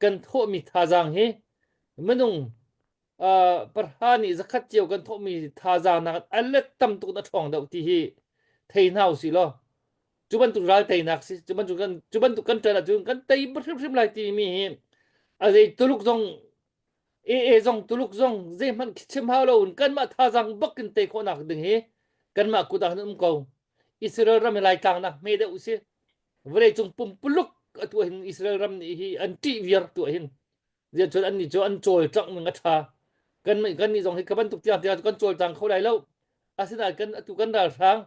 kan tho mi tha jang he menung parhani zakhat cheu kan tho mi tha jang na alet tam tu na thong dau ti hi thei nau si lo chuban tu ral tei nak si chuban tu kan tra chu kan tei brim lai ti mi hi a zai tuluk jong zong tuluk zong zai man chim hao lo kan ma tha jang bak kin te ko nak ding he kan ma ku da num ko Israel ram lai tang na me de usi vre chung pum puluk atu hin Israel ram ni hi anti vier tu hin je chon an ni cho an chol chang nga tha kan ni zong hi kaban tuk tia tia kan chol chang kho lai lo asina kan atu kan dal sang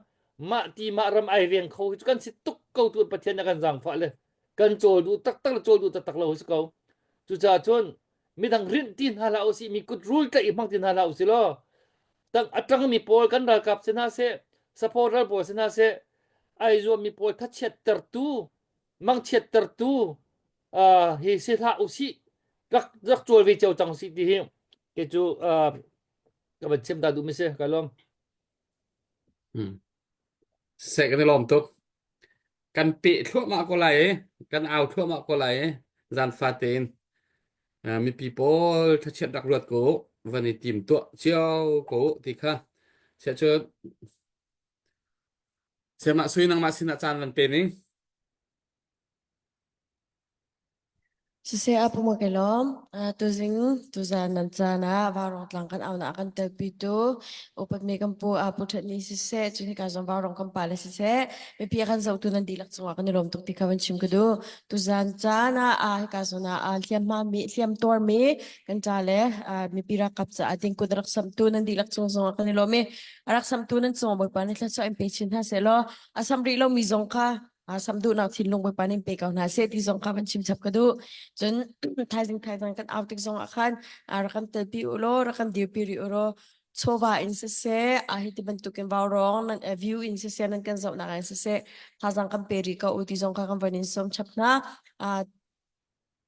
ma ti ma ram ai rieng kho kan sit tuk ko tu pathian na kan jang fa le kan chol du tak tak chol du tak tak lo si ko chu cha chon mi dang rin tin hala o si mi kut rul ta i mang tin hala o si lo tang atang mi pol kan dal kap sina se supporter pol sina se ai zo mi pol tha chet ter tu mang chet ter tu hi se tha o si rak rak chol vi cheu chang si ti hi ke chu ka ba chem ta du mi se ka lom sẽ cái lom tục căn bị thuốc mạ có lại căn ao thuốc mạ có lại gian pha tên mi people thật chuyện đặc luật cố và để tìm tuọ chiêu cố thì khác sẽ cho sẽ mạ suy năng mạ xin chan lần tên ấy Sisi apa mo kelom, tuzing tuzan nansana varong tlangkan au na akan terpitu upat me kampu apu ni sisi tuni kazon varong kampale sisi me piakan zau tunan dilak tsunga akan nilom tuk di kawan chim kudu tuzan jana kazona liam mami liam tor me kan jale me pira kapsa ating kudrak sam tunan dilak tsunga akan nilom me arak sam tunan tsunga boy panit la so impatient ha selo asam rilo mizong ka samdu nak thinlong boy panin pe kaw na se ti zong kawan chim chap kadu jun thai kan outing zong akhan rakan telpi ulo rakan diupiri ulo chowa in se hiti bentukin warong nan view in se nan kan zau na kan se thazang kan peri ka uti zong ka kan vanin som chapna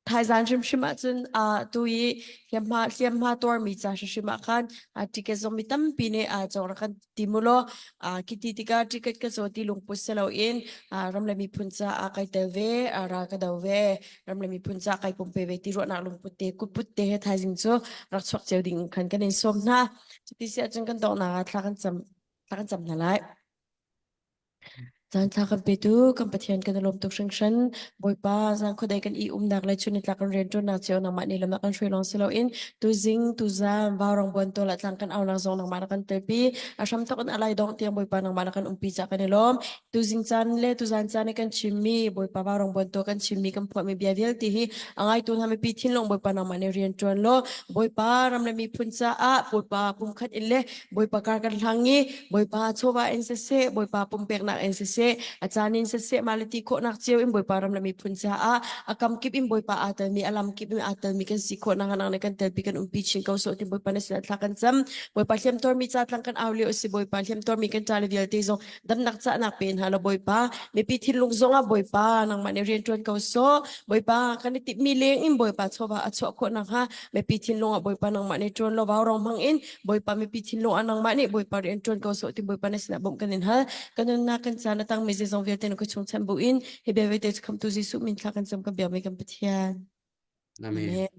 Thai zan shim shima chun tui liam ma tor mi cha shima khan ticket zong mi tam pine chong rakan timulo kiti tika ticket ka zo ti lung puselo in ram le mi puncha kai te ve ra ka daw ve ram le mi puncha kai pum pe ve ti ro na lung putte ku putte he thai jing cho rak chok cheu ding khan kan in som na ti sia chun kan dong na thla kan cham na lai Zan tla kan petu kan pathian kan lom tuk sheng shen boy pa zan khodai kan I nak lai chunit la kan ren tu na cheu nang ma ni lam na kan shui long silo in tu zing tu zan warong bon to la tlang kan aw nang zong nang ma kan tepi asham to kan alai dong tiang boy pa nang ma kan umpi cha kan lom tu zing chan le tu zan chan kan chimmi boy pa warong bon to kan chimmi kan pho mi bia vel ti hi angai tu na me pi thin long boy pa nang ma ne rian ton lo boy pa ram le mi phun cha boy pa pum khat in le boy pa kar kan hlangi boy pa chowa en se boy pa pum pek nak en se achanin se malati kho nak cheu im boy param lami phuncha akam kip im boy pa atal mi alam kip im atal mi kan si kho nang nang kan tel pi kan umpi chin kau so ti boy pa na sila tlakan cham boy pa hliam tor mi cha tlang kan awli o si boy pa hliam tor mi kan chale vial te zong dam nak cha nak pen hala boy pa mi pi thil lung zonga boy pa nang mane rian ton kau so boy pa kan ti mi leng im boy pa chowa acho kho nang ha mi pi thin longa boy pa nang mane ton lo waw rong mang in boy pa mi pi thin lo anang mane boy pa rian ton kau so ti boy pa na sila bom kanin ha kanun na kan sa na tang mi zong vial te no ko chung cham bu in he be ve te kam tu ji su min thla kan cham ka bia me kan pathian Amen amen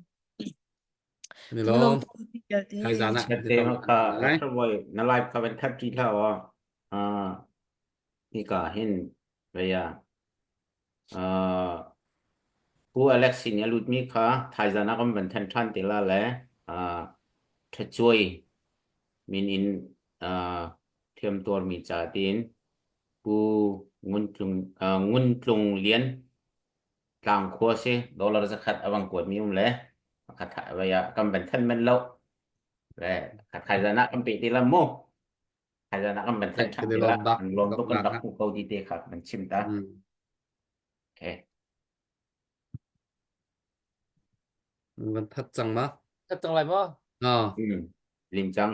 cái kan lom lom tuk vial te thai gian ạ Chat thì te tao ma ka đấy rakha boy na live ka ben khat ki tha wa ni ka hin ve ya pu Alexin ya lut mi kha thai jana kam ben than than te la le tha choi min in thiam tor mi cha tin pu ngun tlung lien tlang kho se dollar za khat awang ko mi le khat tha ve ya kam ben than men lo le khat thai jana kam pe ti la mo thai jana kam ben than than cái te la lom đặc an lom đặc to kan đặc dak á ku ko di te khat ben chim ta okay vẫn thật chẳng mà ta tang lai mo ờ lim chang